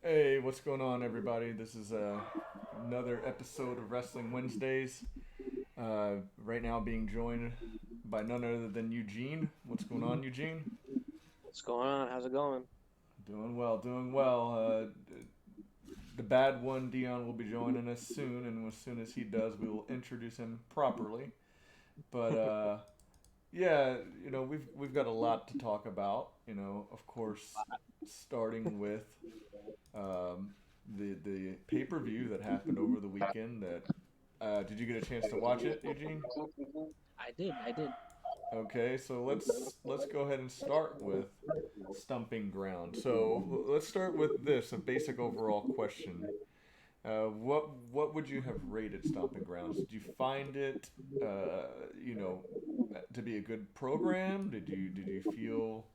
Hey, what's going on, everybody? This is another episode of Wrestling Wednesdays. Right now, being joined by none other than Eugene. What's going on, Eugene? What's going on? How's it going? Doing well, doing well. The bad one, Dion, will be joining us soon, and as soon as he does, we will introduce him properly. But yeah, we've got a lot to talk about. Of course, starting with um, the pay per view that happened over the weekend. Did you get a chance to watch it, Eugene? I did. Okay, so let's go ahead and start with stumping ground. So let's start with this, a basic overall question. What would you have rated Stomping Grounds? Did you find it, you know, to be a good program? Did you feel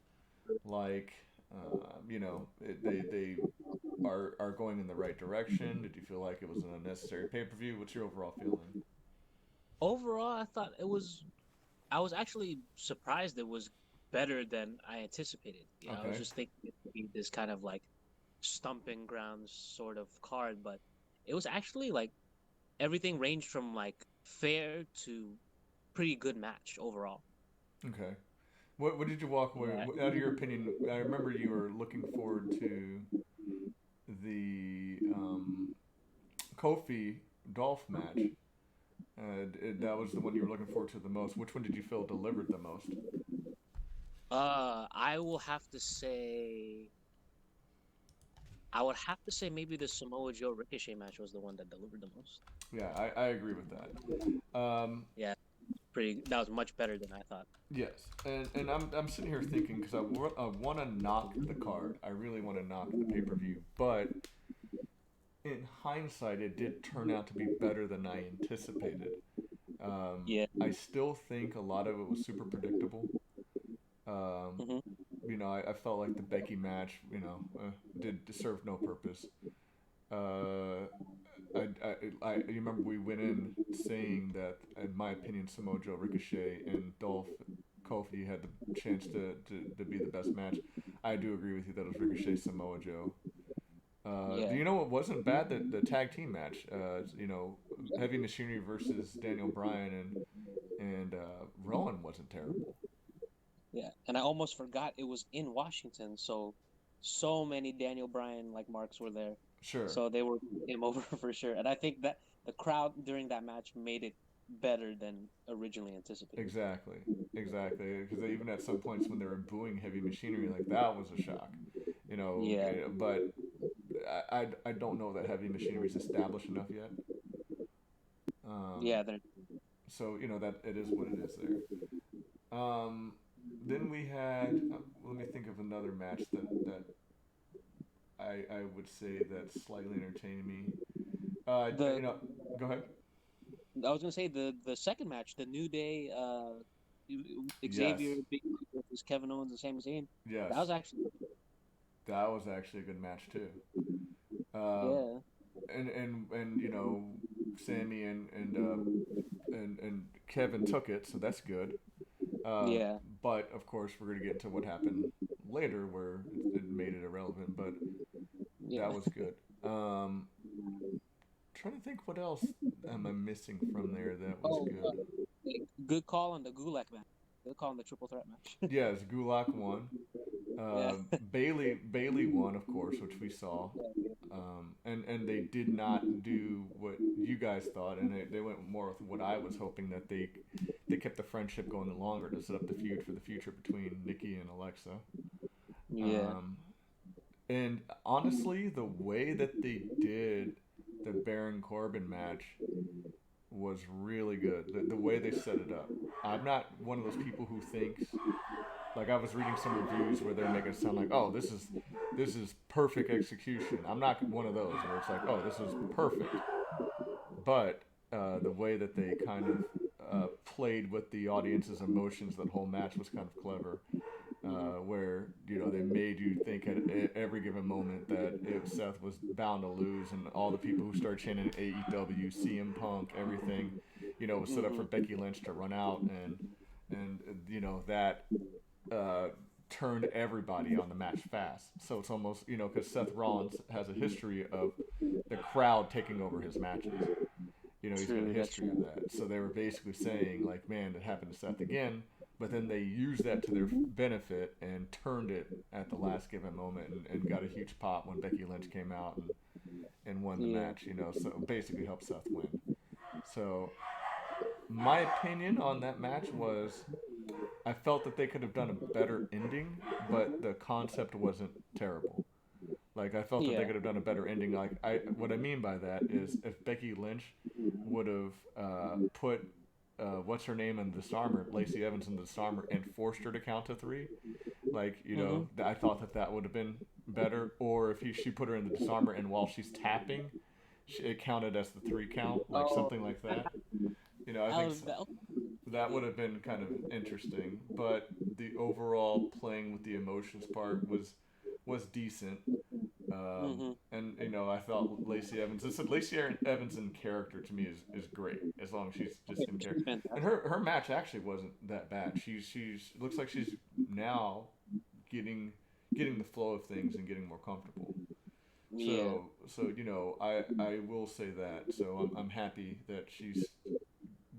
like, they are going in the right direction? Did you feel like it was an unnecessary pay per view? What's your overall feeling? Overall, I thought it was. I was actually surprised it was better than I anticipated. I was Okay, just thinking it would be this kind of like stumping grounds sort of card, but it was actually like everything ranged from like fair to pretty good match overall. okay. What did you walk away Yeah. out of your opinion? I remember you were looking forward to the Kofi Dolph match. That was the one you were looking forward to the most. Which one did you feel delivered the most? I will have to say. I would have to say maybe the Samoa Joe Ricochet match was the one that delivered the most. Yeah, I agree with that. Yeah, pretty. That was much better than I thought. Yes, and I'm sitting here thinking because I want to knock the card. I really want to knock the pay per view, but in hindsight, it did turn out to be better than I anticipated. Yeah. I still think a lot of it was super predictable. Um, Hmm. I felt like the Becky match, did serve no purpose. Uh, you remember we went in saying that, in my opinion, Samoa Joe, Ricochet, and Dolph Kofi had the chance to be the best match. I do agree with you that it was Ricochet, Samoa Joe. Do Yeah. you know what wasn't bad? The tag team match. Heavy Machinery versus Daniel Bryan and Rowan wasn't terrible. Yeah. And I almost forgot it was in Washington, so many Daniel Bryan like marks were there. Sure. So they were him over for sure. And I think that the crowd during that match made it better than originally anticipated. Exactly. Exactly. Because even at some points when they were booing Heavy Machinery, like that was a shock. Yeah. But I don't know that Heavy Machinery is established enough yet. Um, Yeah, they're so that it is what it is there. Then we had. Let me think of another match that I would say that slightly entertained me. Uh, the you know, Go ahead. I was gonna say the second match, the New Day Yes, Xavier Big versus Kevin Owens and Sami Zayn. yes, That was actually that was actually a good match too. Um, yeah. and Sammy and Kevin took it, so that's good. Uh, Yeah. but of course, we're gonna get into what happened later, where it made it irrelevant. But that Yeah. was good. Trying to think what else am I missing from there that was Oh, good. good call on the Gulak match. Good call on the triple threat match. Yes, Gulak won. Yeah. Bailey won, of course, which we saw. And they did not do what you guys thought, and they went more with what I was hoping, that they kept the friendship going longer to set up the feud for the future between Nikki and Alexa. Yeah. Um, and honestly, the way that they did the Baron Corbin match was really good. The way they set it up. I'm not one of those people who thinks, like, I was reading some reviews where they're making it sound like, oh, this is perfect execution. I'm not one of those where it's like, oh, this is perfect. But the way that they kind of played with the audience's emotions, that whole match was kind of clever. Hmm. Where they made you think at every given moment that Seth was bound to lose, and all the people who started chanting AEW, CM Punk, everything, was set up for Hmm. Becky Lynch to run out, and that uh, turned everybody on the match fast. So it's almost, because Seth Rollins has a history of the crowd taking over his matches. He's got a True. That's history of true. that. So they were basically saying, like, man, it happened to Seth again. But then they used that to their benefit and turned it at the last given moment and got a huge pop when Becky Lynch came out and won the Yeah. match, so basically helped Seth win. So my opinion on that match was I felt that they could have done a better ending, but the concept wasn't terrible. Like I felt that they Yeah. could have done a better ending. Like what I mean by that is if Becky Lynch would have put what's her name in the disarmer, Lacey Evans in the disarmer, and forced her to count to three, like Mm-hmm. I thought that that would have been better. Or if she put her in the disarmer and while she's tapping, it counted as the three count, like Oh, something like that. I I think was that. that would Yeah. have been kind of interesting, but the overall playing with the emotions part was decent. Mm-hmm. And I thought Lacey Evans. I said Lacey Evans in character to me is great as long as she's just in She's character. And fantastic. her match actually wasn't that bad. She's looks like she's now getting getting the flow of things and getting more comfortable. Yeah. So I will say that. So I'm happy that she's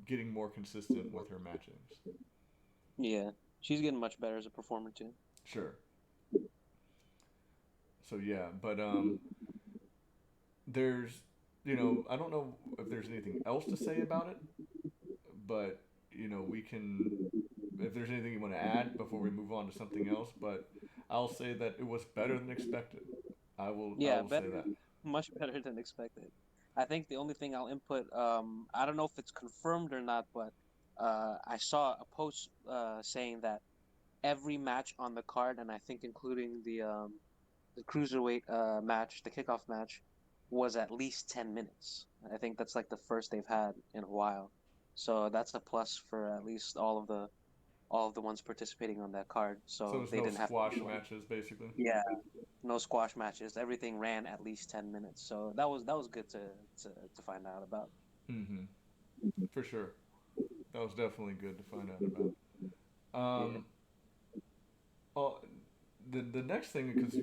getting more consistent with her matchings. Yeah. She's getting much better as a performer too. Sure. So yeah, but there's I don't know if there's anything else to say about it, but we can if there's anything you want to add before we move on to something else, but I'll say that it was better than expected. I Yeah, will say better, that. much better than expected. I think the only thing I'll input, I don't know if it's confirmed or not, but I saw a post saying that every match on the card, and I think including the cruiserweight match, the kickoff match, was at least 10 minutes. I think that's like the first they've had in a while, so that's a plus for at least all of the ones participating on that card. So So there's they no didn't have to squash do any. matches basically. Yeah, no squash matches. Everything ran at least 10 minutes. So that was good to find out about. Mm-hmm. For sure. That was definitely good to find out about. Yeah. Oh, the next thing, because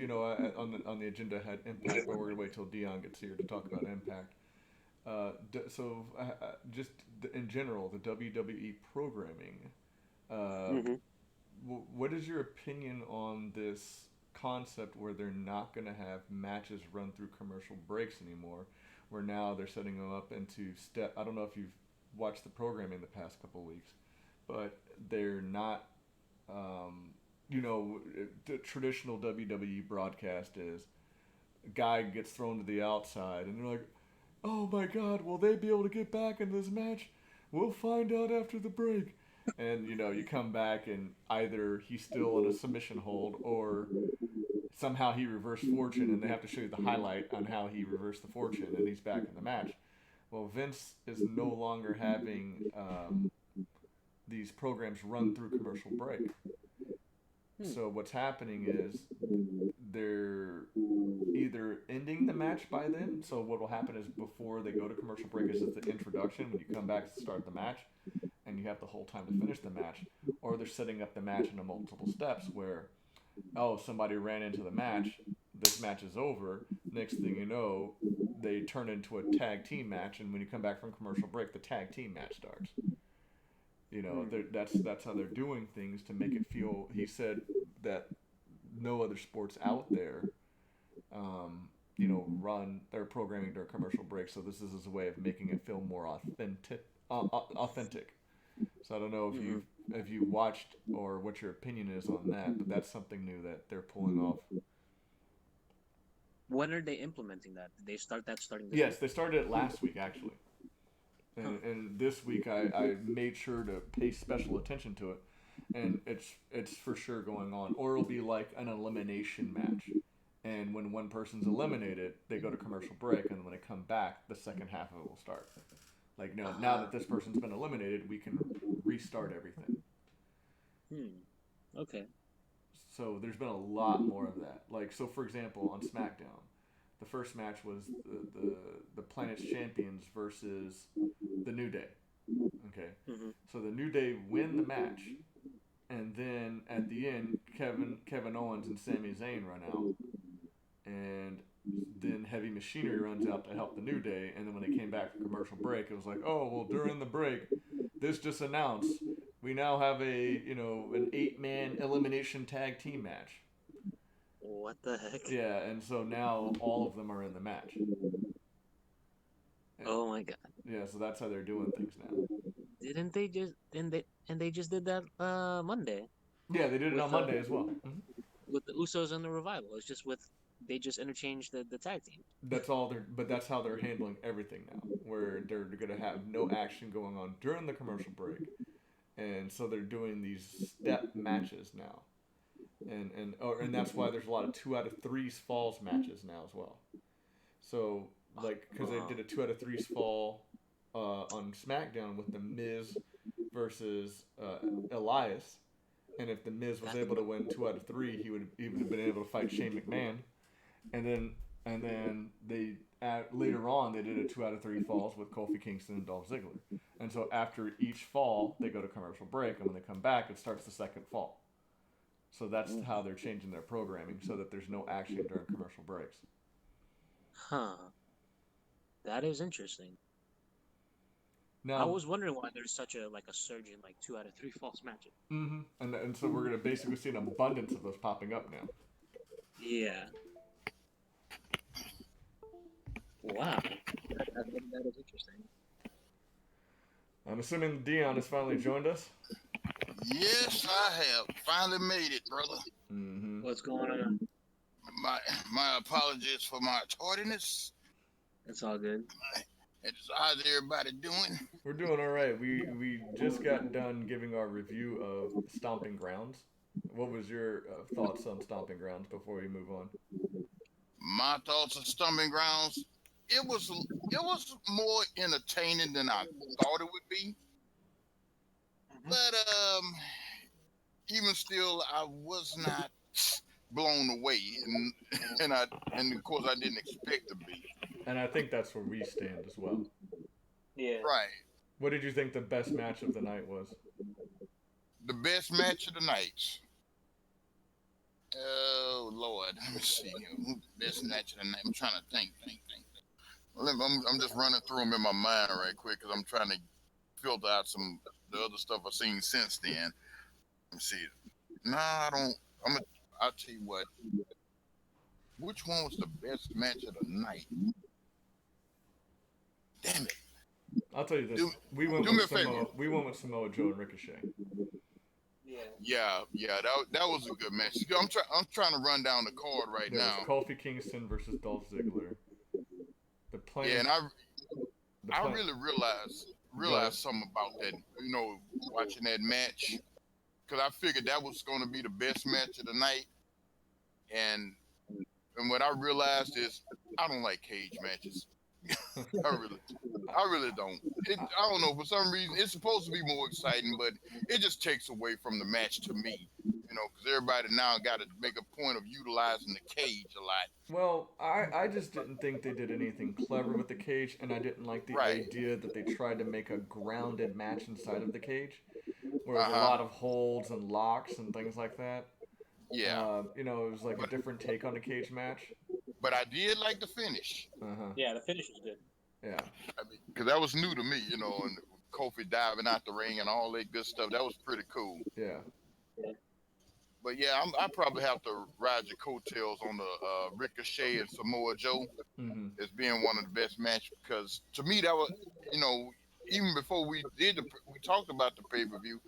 on the agenda had Impact, but we're gonna wait till Dion gets here to talk about Impact. Just in general, the WWE programming. Uh, Hmm. what is your opinion on this concept where they're not going to have matches run through commercial breaks anymore? Where now they're setting them up into step. I don't know if you've watched the programming the past couple of weeks, but they're not. Um, the traditional WWE broadcast is a guy gets thrown to the outside, and they're like, "Oh my God, will they be able to get back in this match? We'll find out after the break." And you come back and either he's still in a submission hold or somehow he reversed fortune, and they have to show you the highlight on how he reversed the fortune, and he's back in the match. Well, Vince is no longer having these programs run through commercial break. Hmm. So what's happening is they're either ending the match by then. So what will happen is before they go to commercial break is the introduction when you come back to start the match, and you have the whole time to finish the match. Or they're setting up the match into multiple steps where somebody ran into the match, this match is over. Next thing you know, they turn into a tag team match, and when you come back from commercial break, the tag team match starts. Hmm. That's how they're doing things to make it feel. He said that no other sports out there run their programming during commercial breaks. So this is his way of making it feel more authentic. So I don't know Hmm. if you watched or what your opinion is on that, but that's something new that they're pulling off. When are they implementing that? Did they start that starting this Yes, week? they started it last week actually, Huh. and this week I made sure to pay special attention to it, and it's for sure going on. Or it'll be like an elimination match, and when one person's eliminated, they go to commercial break, and when they come back, the second half of it will start. Like no, now Uh-huh. that this person's been eliminated, we can restart everything. Hmm. Okay. So there's been a lot more of that. Like so, for example, on SmackDown, the first match was the Planet's Champions versus the New Day. Okay, Hmm. so the New Day win the match, and then at the end, Kevin Owens and Sami Zayn run out, and then Heavy Machinery runs out to help the New Day, and then when they came back from commercial break, it was like, oh well, during the break, this just announced we now have a an 8-man elimination tag team match. What the heck? Yeah, and so now all of them are in the match. And, Oh my god. yeah, so that's how they're doing things now. Didn't they just and they just did that Monday Yeah, they did it with on Monday as well. Hmm. the Usos and the Revival. It's just with they just interchanged the tag team. That's all they're, but that's how they're handling everything now, where they're gonna have no action going on during the commercial break, and so they're doing these step matches now, and that's why there's a lot of 2 out of 3 falls matches now as well. So like because they did a 2 out of 3 fall on SmackDown with the Miz versus Elias, and if the Miz was That, able to win 2 out of 3, he would have been able to fight Shane McMahon, and then they later on they did a 2 out of 3 falls with Kofi Kingston and Dolph Ziggler, and so after each fall they go to commercial break, and when they come back it starts the second fall. So that's how they're changing their programming so that there's no action during commercial breaks. huh? That is interesting. I Now, was wondering why there's such a like a surge in like 2 out of 3 false matches. and so we're gonna basically see an abundance of those popping up now. Yeah. Wow. That is interesting. I'm assuming Dion has finally joined us. Yes, I have finally made it, brother. Mm-hmm. What's going on? My my apologies for my tardiness. It's all good. It's how's everybody doing? We're doing all right. We just got done giving our review of Stomping Grounds. What was your thoughts on Stomping Grounds before we move on? My thoughts on Stumbling Grounds. It was more entertaining than I thought it would be. Mhm. But even still, I was not blown away, and of course I didn't expect to be. And I think that's where we stand as well. Yeah. Right. What did you think the best match of the night was? The best match of the night. Oh Lord, let me see. Best match of the night. I'm trying to think. Well, I'm just running through them in my mind right quick because I'm trying to filter out some the other stuff I've seen since then. Let me see. Nah, I don't. I'll tell you what. Which one was the best match of the night? Damn it. I'll tell you this: Do, we went do me with a favor. Samoa Joe and Ricochet. Yeah. Yeah. That was a good match. I'm trying to run down the card right There was now. Kofi Kingston versus Dolph Ziggler. The plan. Yeah, and The I plan. really Go ahead. realized something about that. Watching that match because I figured that was going to be the best match of the night, and what I realized is I don't like cage matches. I really don't. I don't know, for some reason it's supposed to be more exciting, but it just takes away from the match to me. Because everybody now got to make a point of utilizing the cage a lot. Well, I just didn't think they did anything clever with the cage, and I didn't like the Right. idea that they tried to make a grounded match inside of the cage, where Uh there's a huh. lot of holds and locks and things like that. Yeah. It was like a But different take on a cage match. but I did like the finish. Uh huh. Yeah, the finish was good. Yeah. Because that was new to me, and Kofi diving out the ring and all that good stuff. That was pretty cool. Yeah. But yeah, I probably have to ride your coattails on the Ricochet and Samoa Joe Mm-hmm. as being one of the best matches because to me that was, even before we talked about the pay per view,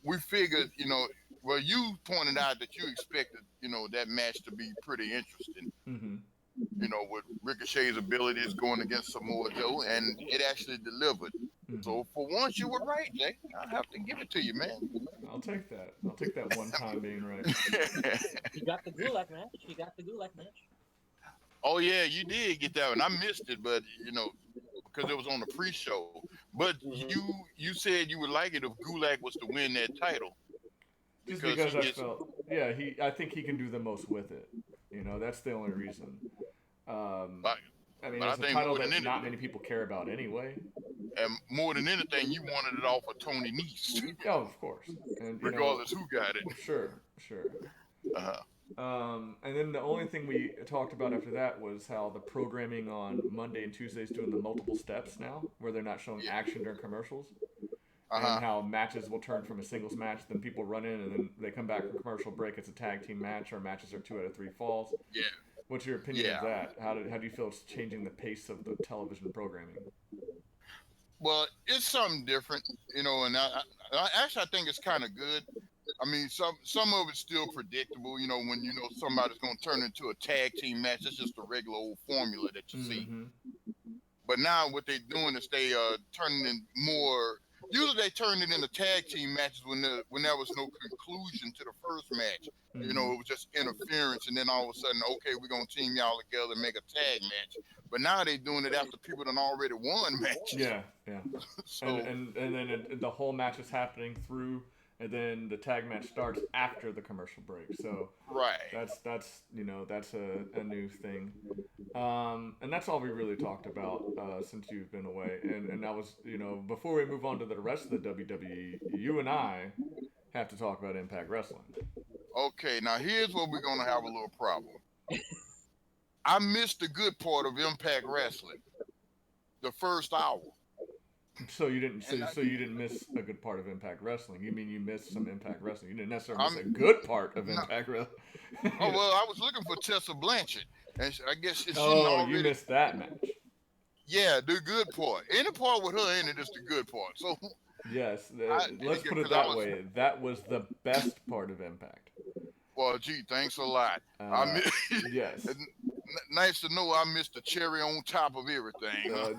we figured, well, you pointed out that you expected, that match to be pretty interesting, Mm-hmm. with Ricochet's abilities going against Samoa Joe, and it actually delivered. Mm-hmm. So for once, you were right, Jay. I have to give it to you, man. I'll take that. I'll take that one time being right. He got the Gulak match. He got the Gulak match. Oh yeah, you did get that one. I missed it, but because it was on the pre-show. But you said you would like it if Gulak was to win that title Just because because he I gets. felt, yeah, I think he can do the most with it. That's the only reason. But, I mean, but I it's a think title more than that not anything, many people care about anyway. and more than anything, you wanted it off of Tony Nese, Yeah, of course. And regardless who got it. sure, sure. Uh-huh. And then the only thing we talked about after that was how the programming on Monday and Tuesday is doing the multiple steps now, where they're not showing Yeah. action during commercials, and Uh-huh. how matches will turn from a singles match, then people run in, and then they come back from commercial break. It's a tag team match, or matches are 2 out of 3 falls. Yeah. What's your opinion of Yeah. that? How do you feel it's changing the pace of the television programming? Well, it's something different, and actually I think it's kind of good. I mean, some of it's still predictable, when somebody's going to turn into a tag team match. It's just a regular old formula that you see. Mm-hmm. But now what they're doing is they turning in more. Usually they turn it into tag team matches when there was no conclusion to the first match. Mm-hmm. It was just interference, and then all of a sudden, okay, we're gonna team y'all together and make a tag match. But now they're doing it after people done already won matches. Yeah, yeah. And So and and then the whole match is happening through, and then the tag match starts after the commercial break. So right, that's a new thing. And that's all we really talked about since you've been away. And that was before we move on to the rest of the WWE, you and I have to talk about Impact Wrestling. okay. Now here's where we're gonna have a little problem. I missed the good part of Impact Wrestling, the first hour, So you didn't and so you didn't miss a good part of Impact Wrestling. You mean you missed some Impact Wrestling? You didn't necessarily miss I'm a good part of not. Impact Wrestling. Oh well, I was looking for Tessa Blanchard, and I guess she didn't Oh, you already. missed that match. Yeah, the good part. Any part with her in it is the good part. So Yes, let's put it because I that was, way. That was the best part of Impact. well, gee, thanks a lot. I Uh, mean, yes. nice to know I missed the cherry on top of everything. Huh?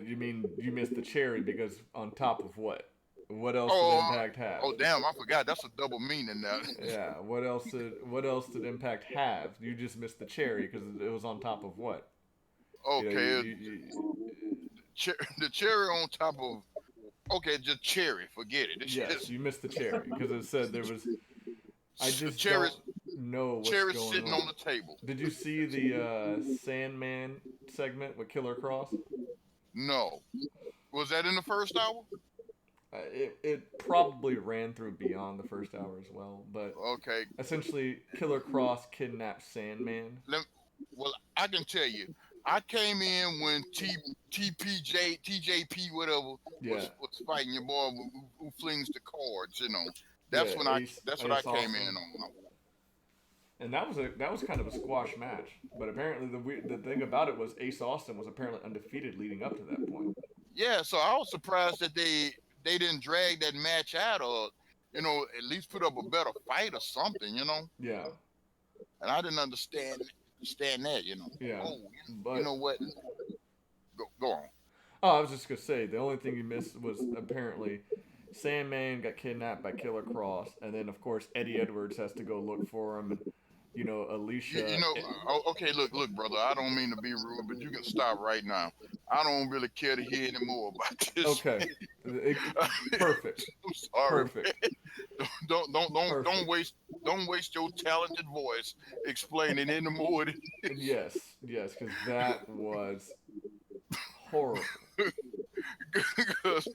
You mean you missed the cherry because on top of what? What else did Oh, Impact have? oh, damn, I forgot. That's a double meaning now. Yeah. What else did Impact have? You just missed the cherry because it was on top of what? You know, you, Okay, you, you the cherry on top of. Okay, just cherry. Forget it. It's yes, just you missed the cherry because it said there was. I just cherry, don't know what's cherry going sitting on. on the table. Did you see the Sandman segment with Killer Cross? No, was that in the first hour? It probably ran through beyond the first hour as well, but Okay, essentially, Killer Cross kidnaps Sandman. let, well, I can tell you, I came in when TPJ TJP whatever Yeah, was fighting your boy who flings the cards. yeah, That's what I Ace came in Austin, on. and that was kind of a squash match. But apparently, the thing about it was Ace Austin was apparently undefeated leading up to that point. Yeah, so I was surprised that they didn't drag that match out, or at least put up a better fight or something. Yeah, And I didn't understand that. yeah, Oh, you but know what? Go on. oh, I was just gonna say the only thing you missed was apparently Sandman got kidnapped by Killer Cross, and then of course Eddie Edwards has to go look for him, and You Alicia. know, okay, look, brother. I don't mean to be rude, but you can stop right now. I don't really care to hear any more about this. Okay, perfect, I'm sorry, perfect, man. Don't perfect. waste your talented voice explaining any more. Yes, yes, because that was horrible. Because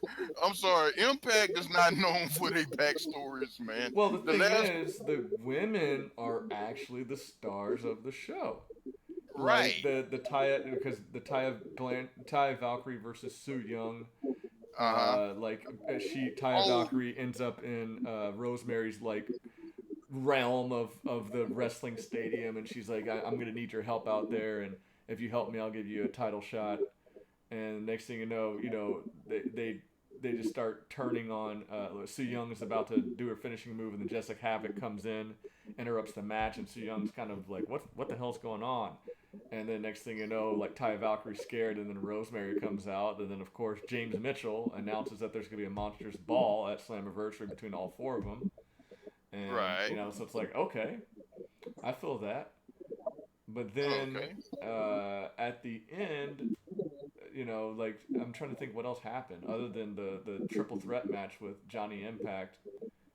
I'm sorry, Impact is not known for their backstories, man. Well, the The thing last is, the women are actually the stars of the show. Like right, the Taya, because the Taya Valkyrie versus Sue Young. uh huh. Taya Oh, Valkyrie ends up in Rosemary's like realm of the wrestling stadium, and she's like, I'm gonna need your help out there, and if you help me, I'll give you a title shot. And next thing they just start turning on. Sue Young is about to do her finishing move, and then Jessica Havoc comes in, interrupts the match, and Sue Young's kind of like, what the hell's going on? And then next thing you know, like Ty Valkyrie's scared, and then Rosemary comes out, and then of course James Mitchell announces that there's gonna be a monstrous ball at Slammiversary between all four of them, and right. so it's like okay, I feel that. But then Okay. at the end, like I'm trying to think what else happened other than the triple threat match with Johnny Impact,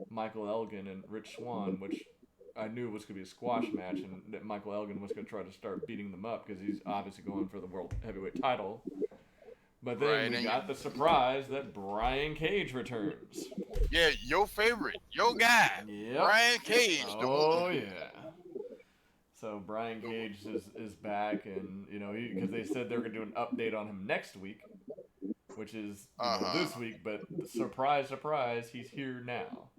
Michael Elgin, and Rich Swann, which I knew was going to be a squash match, and that Michael Elgin was going to try to start beating them up because he's obviously going for the world heavyweight title. But then right, we and got the surprise that Brian Cage returns. yeah, your favorite, your guy, Yep. Brian Cage, dude. Oh yeah. So Brian Cage is back, and because they said they were gonna do an update on him next week, which is Uh this huh. week. But surprise, surprise, he's here now.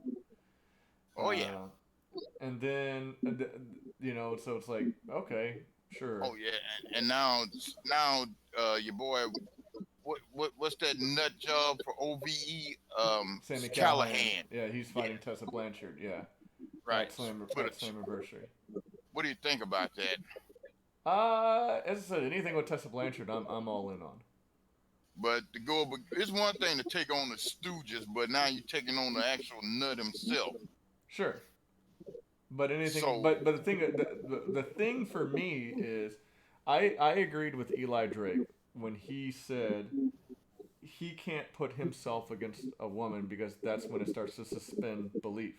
Oh yeah. Uh, and then so it's like, okay, sure. Oh yeah. And now, your boy, what's that nut job for OVE? Sammy Callahan, Callahan. yeah, he's Yeah. fighting Tessa Blanchard, yeah, Right. Put a, at Slammiversary. what do you think about that? As I said, anything with Tessa Blanchard, I'm all in on. But it's one thing to take on the Stooges, but now you're taking on the actual nut himself. Sure, but anything, So, but the thing, the thing for me is, I agreed with Eli Drake when he said he can't put himself against a woman because that's when it starts to suspend belief.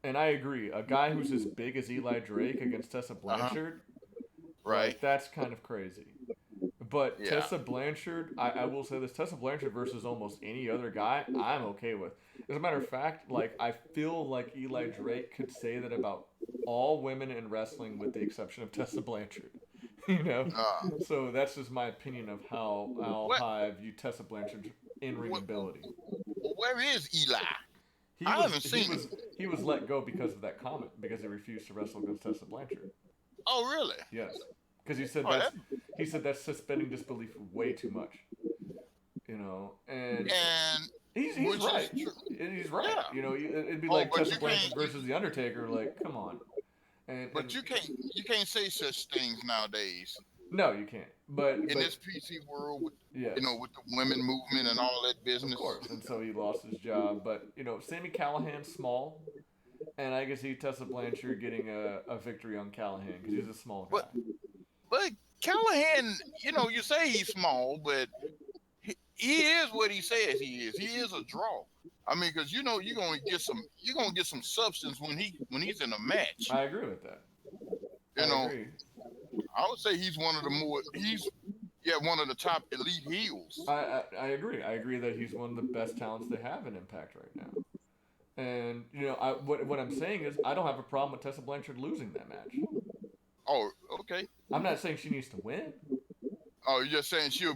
And I agree. A guy who's as big as Eli Drake against Tessa uh huh. Blanchard, Right. that's kind of crazy. But Yeah. Tessa Blanchard, I will say this: Tessa Blanchard versus almost any other guy, I'm okay with. As a matter of fact, I feel like Eli Drake could say that about all women in wrestling, with the exception of Tessa Blanchard. you know, Uh, so that's just my opinion of how what, high I view Tessa Blanchard's in ring what, ability. where is Eli? He I was haven't he seen was him. he was let go because of that comment because he refused to wrestle against Tessa Blanchard. Oh, really? Yes, because Oh, that, he said that's suspending disbelief way too much. And and he's which is right. true. He's right. Yeah. It'd be Oh, like but Tessa you Blanchard can't. versus the Undertaker. Like, come on. And But you can't say such things nowadays no, you can't. But in this PC world with yes, with the women movement and all that of business. course. And so he lost his job. But Sammy Callahan's small, and I can see Tessa Blanchard getting a victory on Callahan because he's a small But guy. but Callahan, you say he's small, but he is what he says he is. He is a draw. I mean, because you're gonna get some substance when he's in a match. I agree with that. You I know, agree. I would say he's one of the top elite heels. I agree. I agree that he's one of the best talents they have in Impact right now. And what I'm saying is I don't have a problem with Tessa Blanchard losing that match. Oh, okay. I'm not saying she needs to win. Oh, you're just saying she'll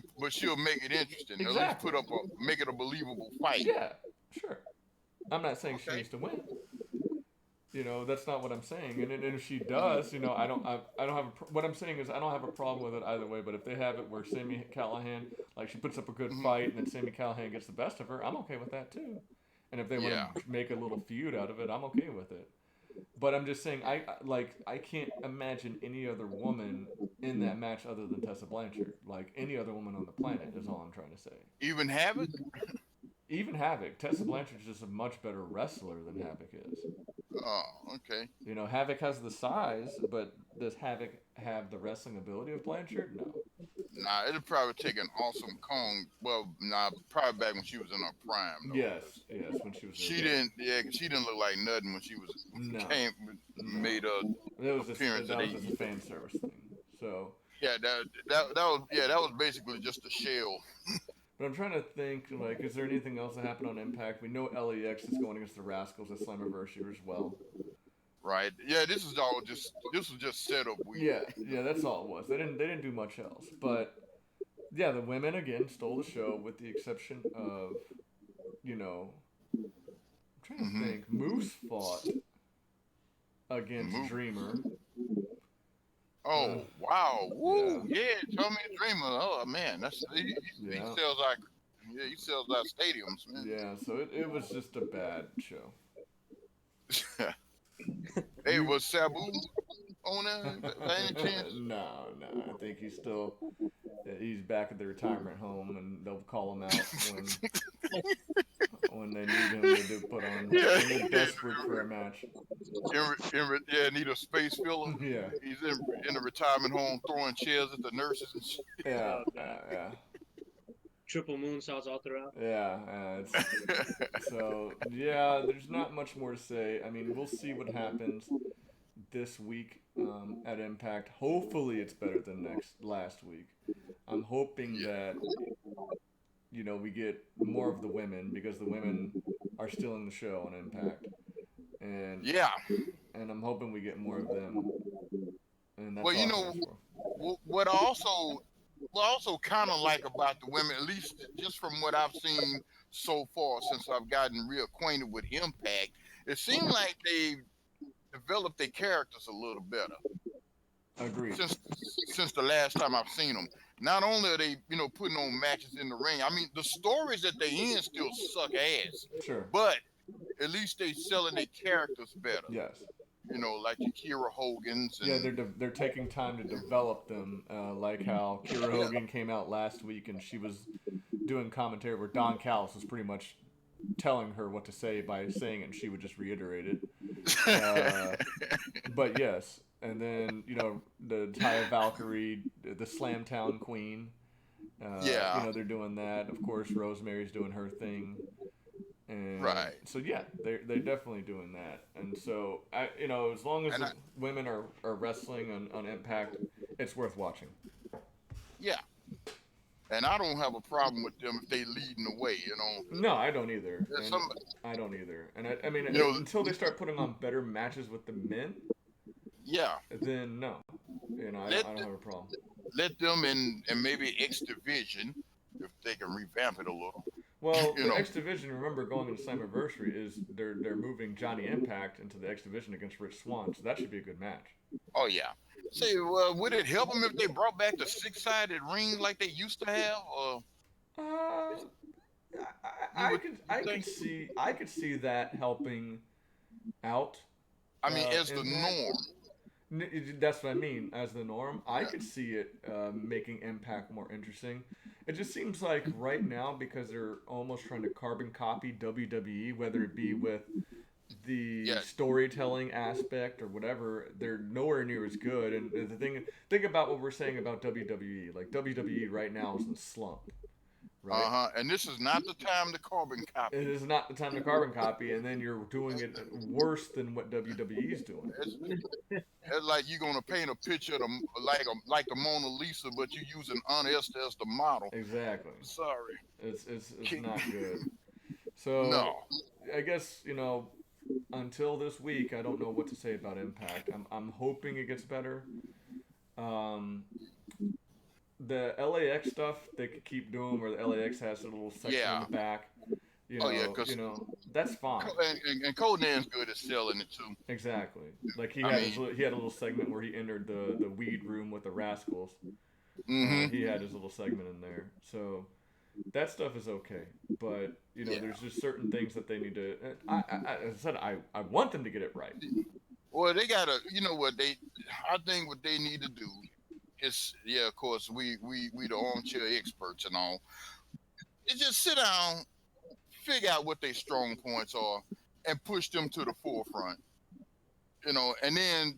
make it interesting. At least Exactly. make it a believable fight. Yeah, sure. I'm not saying she Okay. needs to win. That's not what I'm saying. And if she does, I don't have what I'm saying is I don't have a problem with it either way. But if they have it where Sammy Callahan, she puts up a good Mhm. fight and then Sammy Callahan gets the best of her, I'm okay with that too. And if they want Yeah. to make a little feud out of it, I'm okay with it. But I'm just saying, I can't imagine any other woman in that match other than Tessa Blanchard. Like any other woman on the planet is all I'm trying to say. Even Havoc. Even Havoc, Tessa Blanchard's just a much better wrestler than Havoc is. Oh, okay. Havoc has the size, but does Havoc have the wrestling ability of Blanchard? No. Nah, it'll probably take an awesome Kong. Well, nah, probably back when she was in her prime though. Yes, yes, when she was She there. didn't. Yeah, 'cause she didn't look like nothing when she No, made a that was just appearance that at was just a AEW. fan service thing. So, Yeah, that was basically just a shell. but I'm trying to think is there anything else that happened on Impact? We know LEX is going against the Rascals at Slammiversary as well. Right. Yeah, this was just setup week. Yeah, that's all it was. They didn't do much else. But yeah, the women again stole the show with the exception of, I'm trying to Mm-hmm. think. Moose fought against Moose. Dreamer. Oh wow! Woo! Yeah. Yeah, Tommy the Dreamer. Oh man, he Yeah. sells he sells out stadiums, man. Yeah, so it was just a bad show. Hey, was Sabu on there by any chance? No, I think he's back at the retirement home, and they'll call him out when they need him to put on. Yeah. When they're desperate for a match. Need a space filler. Yeah, He's in the retirement home throwing chairs at the nurses and shit. yeah, Oh, God. yeah, Triple moonsaults all throughout. yeah. So yeah, there's not much more to say. I mean, we'll see what happens this week at Impact. Hopefully, it's better than last week. I'm hoping Yeah. that we get more of the women because the women are still in the show on Impact, and Yeah. I'm hoping we get more of them, and that's Well, all I can ask for. what I also what I also kind of like about the women, at least just from what I've seen so far since I've gotten reacquainted with Impact, it seemed like they developed their characters a little better Agreed. since since the last time I've seen them. Not only are they, putting on matches in the ring. I mean, the stories that they in still suck ass, Sure. but at least they selling their characters better. Yes. Like your Kira Hogan's Yeah, and they're taking time to develop them, like how Kira yeah, Hogan came out last week and she was doing commentary where Don Callis was pretty much telling her what to say by saying it, and she would just reiterate it. Uh, but yes, and then the Taya Valkyrie, the Slamtown Queen. yeah, They're doing that. Of course, Rosemary's doing her thing, and right. so yeah, they're definitely doing that. And so as long as And the women are wrestling on Impact, it's worth watching. yeah, and I don't have a problem with them if they leading the way. No, I don't either, There's and some, I don't either. And I mean, you know, until they start putting on better matches with the men, yeah. then no, Let I don't have a problem. let them and maybe X Division if they can revamp it a little. Well, you the know. X Division, remember, going into Slammiversary is they're moving Johnny Impact into the X Division against Rich Swann, so that should be a good match. Oh yeah. Say, well, would it help them if they brought back the six-sided ring like they used to have? Or Uh, you would I could think? see that helping out I mean, as the Impact. norm. That's what I mean. As the norm, I Yeah. could see it making Impact more interesting. It just seems like right now, because they're almost trying to carbon copy WWE, whether it be with the Yeah. storytelling aspect or whatever, they're nowhere near as good. And the think about what we're saying about WWE. Like WWE right now is in a slump, right? And this is not the time to carbon It copy. is not the time to carbon copy, and then you're doing it worse than what WWE is doing. It's, it's like you're gonna paint a picture of the, like the Mona Lisa, but you're using Aunt Esther as the model. Exactly. Sorry. It's not good. So No. I guess until this week, I don't know what to say about Impact. I'm hoping it gets better. Um, the LAX stuff they could keep doing, where the LAX has a little section in Yeah. the back. Oh yeah, because That's fine. and Conan's good at selling it too. Exactly. Like I mean, he had a little segment where he entered the weed room with the Rascals. mm-hmm. He had his little segment in there. So that stuff is okay, but Yeah. there's just certain things that they need to. As I said, I want them to get it right. Well, they gotta. You know what they? I think what they need to do is, yeah, of course, we the armchair experts and all. Is just sit down, figure out what their strong points are, and push them to the forefront. And then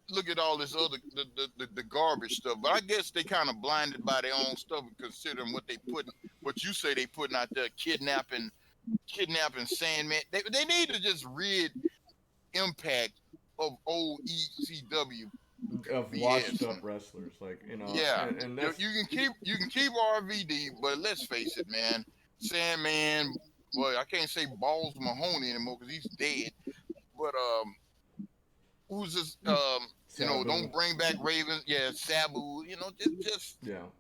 look at all this other the garbage stuff. But I guess they kind of blinded by their own stuff, considering what you say they putting out there, kidnapping Sandman. They need to just rid Impact of old ECW Of washed BS. up wrestlers, like Yeah, and that's you can keep RVD, but let's face it, man, Sandman. Well, I can't say Balls Mahoney anymore because he's dead. But who's this? Sabu. Don't bring back Raven. Yeah, Sabu. Yeah,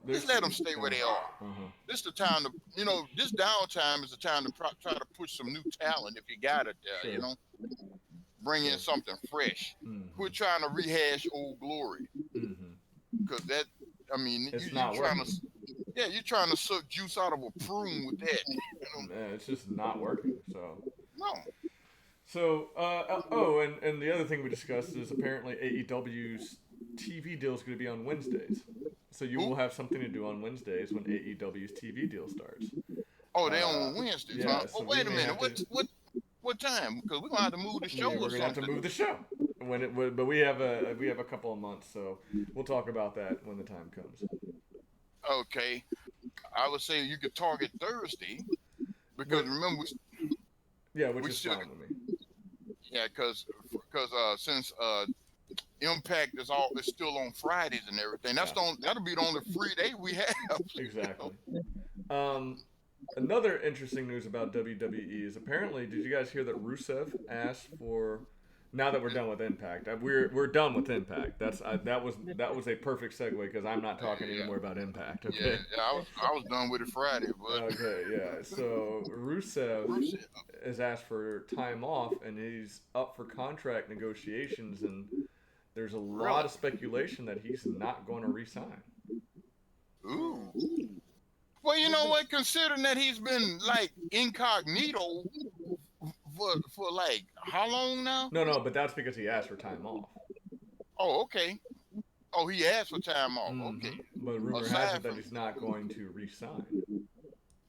Just let them stay where they are. Uh-huh. This the time to, this downtime is the time to try to push some new talent if you got it there. Sure. Bring in something fresh. Mm-hmm. Quit trying to rehash old glory, Mm-hmm. because that. I mean, It's you not trying working. to. Yeah, you're trying to suck juice out of a prune with that. It's just not working. No. And the other thing we discussed is apparently AEW's TV deal is going to be on Wednesdays. So you will have something to do on Wednesdays when AEW's TV deal starts. Oh, they on Wednesdays, yeah, huh? so Oh, wait a we may minute. have to- What time? Because we're gonna have to move the show Yeah, or we're gonna have to something. move the show but we have a couple of months, so we'll talk about that when the time comes. Okay, I would say you could target Thursday because But- remember, Yeah, which we is still fine with me. yeah, because since Impact is still on Fridays and everything. Yeah, That'll be the only free day we have. You know? exactly. Um, Another interesting news about WWE is apparently, did you guys hear that Rusev asked for? Now that we're done with Impact, we're done with Impact. That was a perfect segue because I'm not talking Yeah, anymore about Impact. yeah, Okay. yeah. I was done with it Friday, but Okay. Yeah. So Rusev Bruce said, has asked for time off, and he's up for contract negotiations, and there's a lot really? of speculation that he's not going to resign. Ooh. Well, you know what? Considering that he's been like incognito for like how long now? No, no, but that's because he asked for time off. Oh, okay. Oh, he asked for time off. Mm-hmm. Okay. But rumor has it Aside that from, he's not going to resign.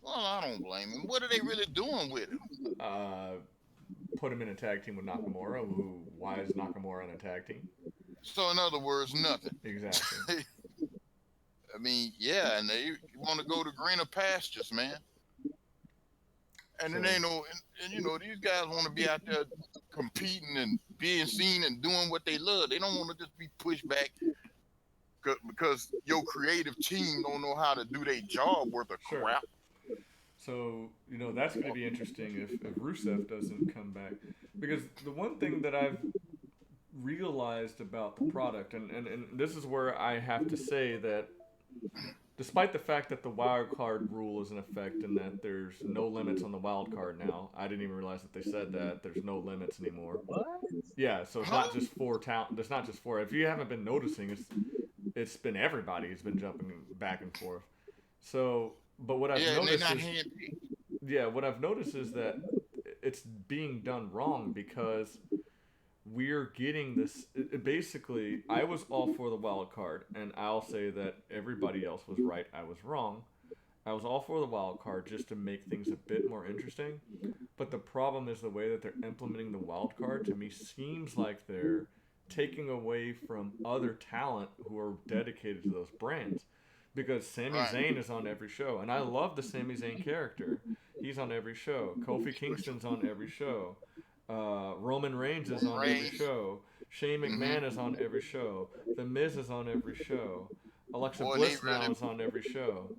well, I don't blame him. What are they really doing with him? Uh, Put him in a tag team with Nakamura. Who? Why is Nakamura in a tag team? So, in other words, nothing. Exactly. I mean, yeah, and they want to go to greener pastures, man. And it So ain't no, and you know, these guys want to be out there competing and being seen and doing what they love. They don't want to just be pushed back because your creative team don't know how to do their job worth of sure. crap. So that's going to be interesting if Rusev doesn't come back, because the one thing that I've realized about the product, and this is where I have to say that despite the fact that the wild card rule is in effect and that there's no limits on the wild card now, I didn't even realize that they said that there's no limits anymore. What? Yeah, so it's Huh? not just four talent. There's not just four. If you haven't been noticing, it's been everybody who's been jumping back and forth. So, but what I've Yeah, and they're noticed not is, handpicked. yeah, what I've noticed is that it's being done wrong because we're getting this. Basically, I was all for the wild card, and I'll say that everybody else was right. I was wrong. I was all for the wild card just to make things a bit more interesting. But the problem is the way that they're implementing the wild card to me seems like they're taking away from other talent who are dedicated to those brands. Because Sami Right. Zayn is on every show, and I love the Sami Zayn character. He's on every show. Kofi Kingston's on every show. Roman Reigns is on every Reigns. show. Shane McMahon Mm-hmm. is on every show. The Miz is on every show. Alexa Boy, they Bliss now really, is on every show.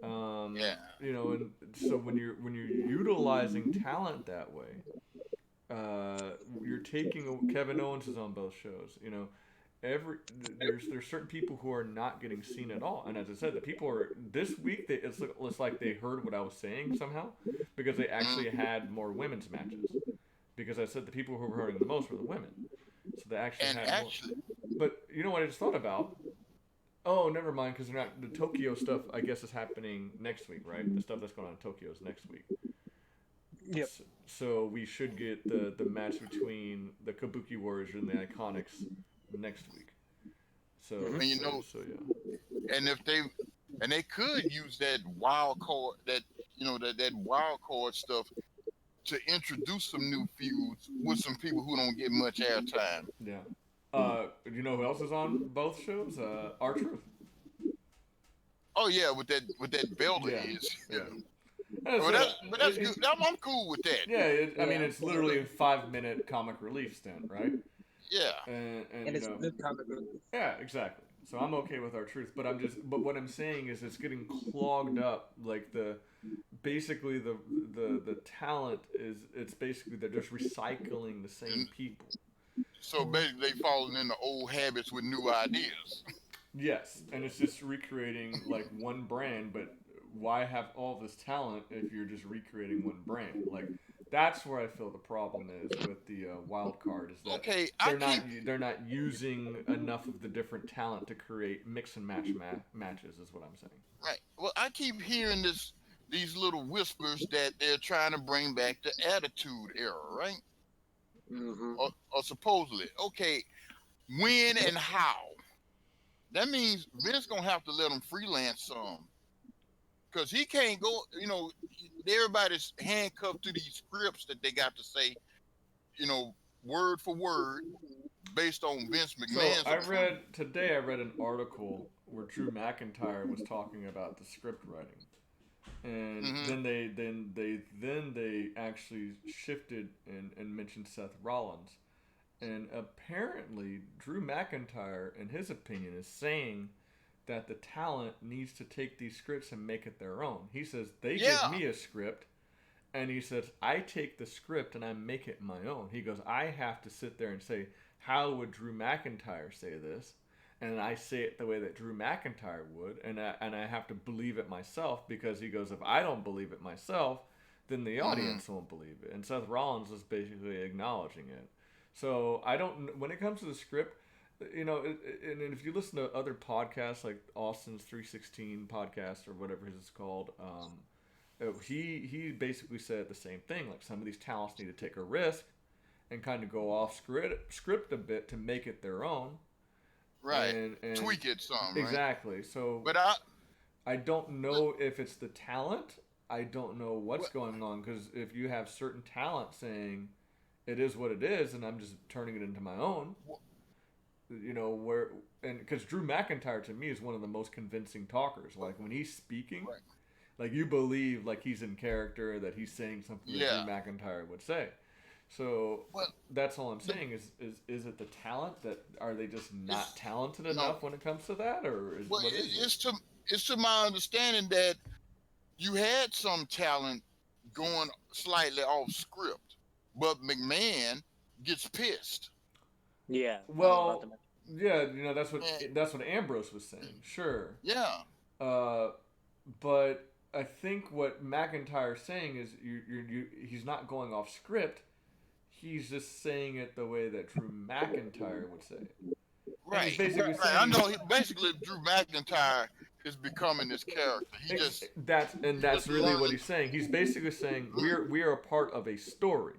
Um, yeah. and so when you're utilizing talent that way, you're taking Kevin Owens is on both shows. Every there's certain people who are not getting seen at all. And as I said, the people are this week. It's like they heard what I was saying somehow because they actually Mm. had more women's matches. Because I said the people who were hurting the most were the women, so they actually And had more. actually, But you know what I just thought about? Oh, never mind, because they're not the Tokyo stuff. I guess is happening next week, right? The stuff that's going on in Tokyo is next week. Yep. So we should get the match between the Kabuki Warriors and the Iconics next week. So and you know, yeah. and if they, and they could use that wild card, that wild card stuff to introduce some new feuds with some people who don't get much airtime. Yeah. You know who else is on both shows? R-Truth. Oh yeah, with that belt Yeah. is. Yeah. Well, that's good. I'm cool with that. Yeah, I mean, it's literally a 5-minute comic relief stint, right? Yeah. And It's good comic relief. yeah, exactly. So I'm okay with R-Truth, but what I'm saying is it's getting clogged up. Like basically the talent it's basically they're just recycling the same people. So basically, they falling into old habits with new ideas. Yes, and it's just recreating like one brand, but why have all this talent if you're just recreating one brand? Like that's where I feel the problem is with the wild card is that Okay, they're not using enough of the different talent to create mix and match matches is what I'm saying. right. Well, I keep hearing these little whispers that they're trying to bring back the Attitude Era, right? Mm-hmm. Or supposedly. Okay, when and how? That means Vince gonna have to let them freelance some, cause he can't go. Everybody's handcuffed to these scripts that they got to say, word for word, based on Vince So McMahon's approval. I read an article where Drew McIntyre was talking about the script writing, and Hmm. then they actually shifted and mentioned Seth Rollins, And apparently, Drew McIntyre, in his opinion, is saying that the talent needs to take these scripts and make it their own. He says, they give Yeah. me a script, and he says, I take the script and I make it my own. He goes, I have to sit there and say, how would Drew McIntyre say this? And I say it the way that Drew McIntyre would, and I have to believe it myself, because he goes, if I don't believe it myself, then the Mm-hmm. audience won't believe it. And Seth Rollins is basically acknowledging it. So I don't. When it comes to the script, and if you listen to other podcasts like Austin's 316 podcast or whatever it's called, he basically said the same thing. Like, some of these talents need to take a risk and kind of go off script a bit to make it their own. Right. And Tweak it some, right? exactly. So But I don't know if it's the talent. I don't know what's going on, because if you have certain talent saying it is what it is, and I'm just turning it into my own, where, and because Drew McIntyre to me is one of the most convincing talkers. Like, when he's speaking, right. like, you believe like he's in character, that he's saying something that Yeah. Drew McIntyre would say. So Well, that's all I'm saying. Is it the talent, that are they just not It's- talented no. enough when it comes to that, or Well, what is it? it's to my understanding that you had some talent going slightly off script, but McMahon gets pissed. Yeah, I was about to Well, mention. yeah, And, that's what Ambrose was saying. Sure, yeah, uh, but I think what McIntyre's saying is he's not going off script. He's just saying it the way that Drew McIntyre would say it. And he's right. basically Right. I saying know. Basically, Drew McIntyre is becoming this character. that's Just really what learning. he's saying. He's basically saying we are a part of a story,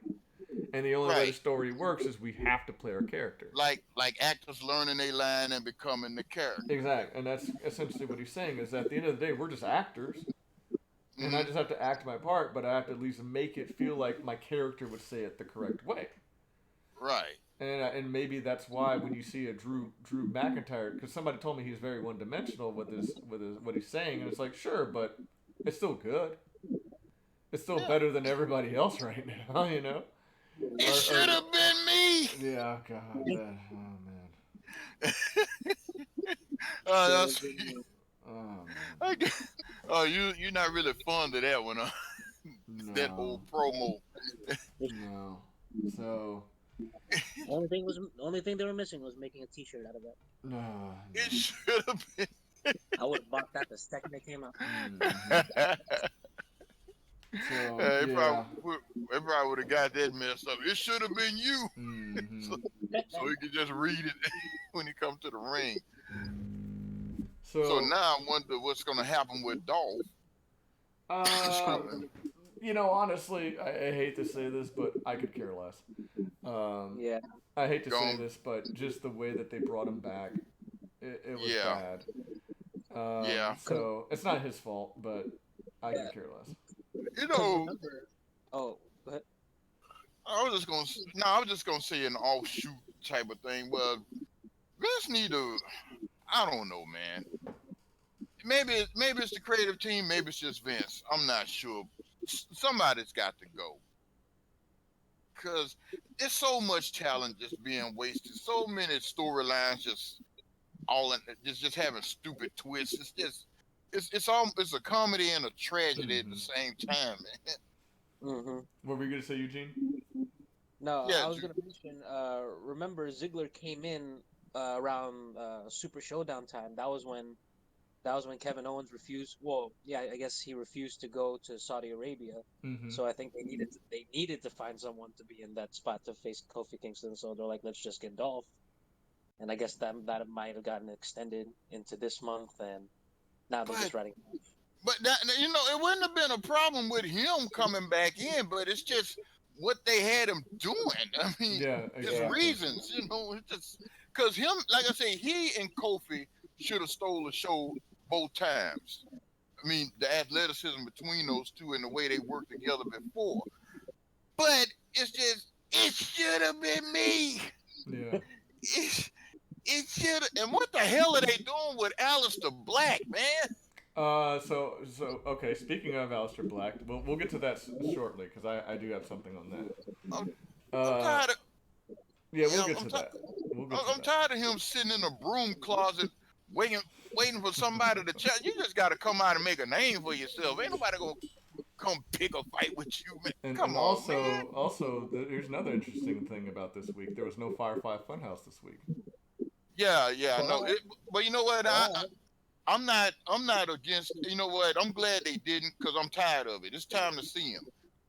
and the only way the Right. story works is we have to play our character. Like actors learning a line and becoming the character. Exactly, and that's essentially what he's saying. Is that at the end of the day, we're just actors, and I Hmm. just have to act my part, but I have to at least make it feel like my character would say it the correct way. Right. And maybe that's why when you see a Drew McIntyre, because somebody told me he's very one dimensional with his what he's saying, and it's like, sure, but it's still good. It's still Yeah. better than everybody else right now, It should have been me. Yeah, God, oh man, That's, oh man, I guess- oh, you're not really fond of that one, huh? That no, whole promo. no. So Only thing they were missing was making a T-shirt out of it. no, It should have been. I would have bought that the second it came out. Mhm. So They yeah, probably would have got that messed up. It should have been you, hmm so he could just read it when he comes to the ring. so So now I wonder what's going to happen with Dolph. uh, honestly, I hate to say this, but I could care less. Yeah, I hate to say Gone. this, but just the way that they brought him back, it was Yeah. bad. Yeah. So it's not his fault, but I could care less. You 'cause know, remember. Oh, go ahead. I was just gonna say an offshoot type of thing. Well, Vince need to. I don't know, man. Maybe it's the creative team. Maybe it's just Vince. I'm not sure. Somebody's got to go because there's so much talent just being wasted. So many storylines just all in, just having stupid twists. It's just it's a comedy and a tragedy at the same time, man. Mm-hmm. What were you gonna say, Eugene? No, Yeah, I was gonna mention. Remember Ziggler came in around Super Showdown time. That was when Kevin Owens refused. Well, yeah, I guess he refused to go to Saudi Arabia. Mm-hmm. So I think they needed to find someone to be in that spot to face Kofi Kingston. So they're like, let's just get Dolph. And I guess that might have gotten extended into this month, and now they're just But writing. but that, it wouldn't have been a problem with him coming back in, but it's just what they had him doing. I mean, Yeah, there's exactly. reasons, it's just because him, like I say, he and Kofi should have stole the show both times. I mean, the athleticism between those two and the way they worked together before. But it's just, it should have been me. Yeah. It should. And what the hell are they doing with Aleister Black, man? So okay. Speaking of Aleister Black, we'll get to that shortly, because I do have something on that. I'm tired of. Yeah, we'll Yeah, get to that. We'll get to I'm that. tired of him sitting in a broom closet waiting for somebody to chat. You just got to come out and make a name for yourself. Ain't nobody gonna come pick a fight with you, man. And Come on, man. here's another interesting thing about this week. There was no Firefly Funhouse this week. Yeah, no. But But you know what? but I'm not against. You know what? I'm glad they didn't because I'm tired of it. It's time to see him.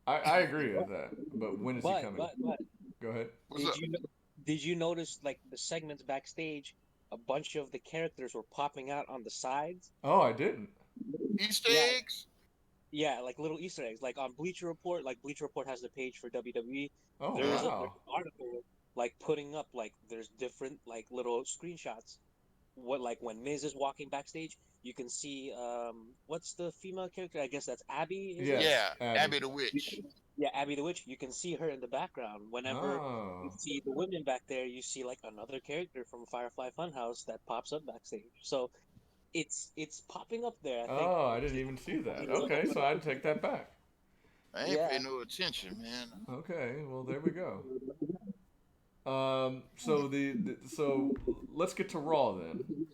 I agree with that. But when is he coming? but Go ahead. What's did up? you did you notice like the segments backstage? A bunch of the characters were popping out on the sides. Oh, I didn't. Easter Yeah, eggs? yeah, like little Easter eggs. Like on Bleacher Report, like Bleacher Report has the page for WWE. Oh There's Uh-huh. there's wow. an article like putting up like there's different like little screenshots. What like when Miz is walking backstage, you can see what's the female character? I guess that's Abby, is it? Yes, Yeah, Abby. Abby the You Witch. can, yeah, Abby the Witch. You can see her in the background. Whenever you Oh. see the women back there, you see like another character from Firefly Funhouse that pops up backstage. So it's popping up there. I think Oh, I didn't even see that. it's a Okay, little bit so of I'd take that back. I ain't yeah. paying no attention, man. Okay, well there we go. So let's get to Raw then.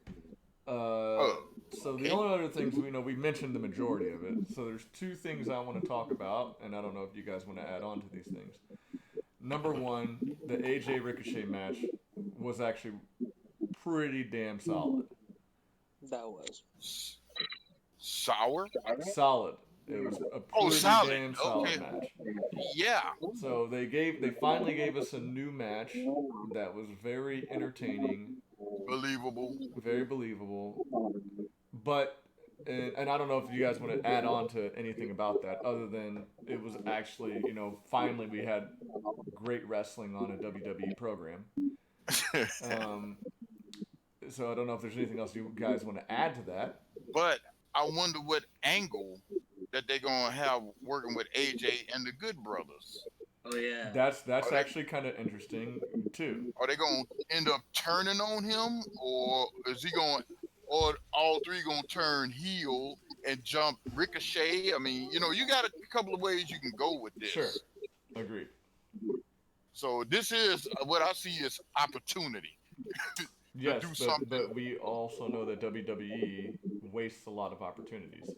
Uh, Oh, so the okay. only other things we mentioned the majority of it. So there's two things I want to talk about, and I don't know if you guys want to add on to these things. Number one, the AJ Ricochet match was actually pretty damn solid. That was. S- Sour? Solid. It was a Oh, pretty solid. damn solid Okay. match. Yeah. So they finally gave us a new match that was very entertaining, Believable. very believable. But and I don't know if you guys want to add on to anything about that other than it was actually, finally we had great wrestling on a WWE program. Um, so I don't know if there's anything else you guys want to add to that. But I wonder what angle that they're gonna have working with AJ and the Good Brothers. Oh yeah. That's Are they actually kind of interesting too. are they gonna end up turning on him, or is he going, or all three gonna turn heel and jump Ricochet? I mean, you got a couple of ways you can go with Sure, this. agreed. So this is what I see as opportunity to Yes, do something. but we also know that WWE wastes a lot of opportunities.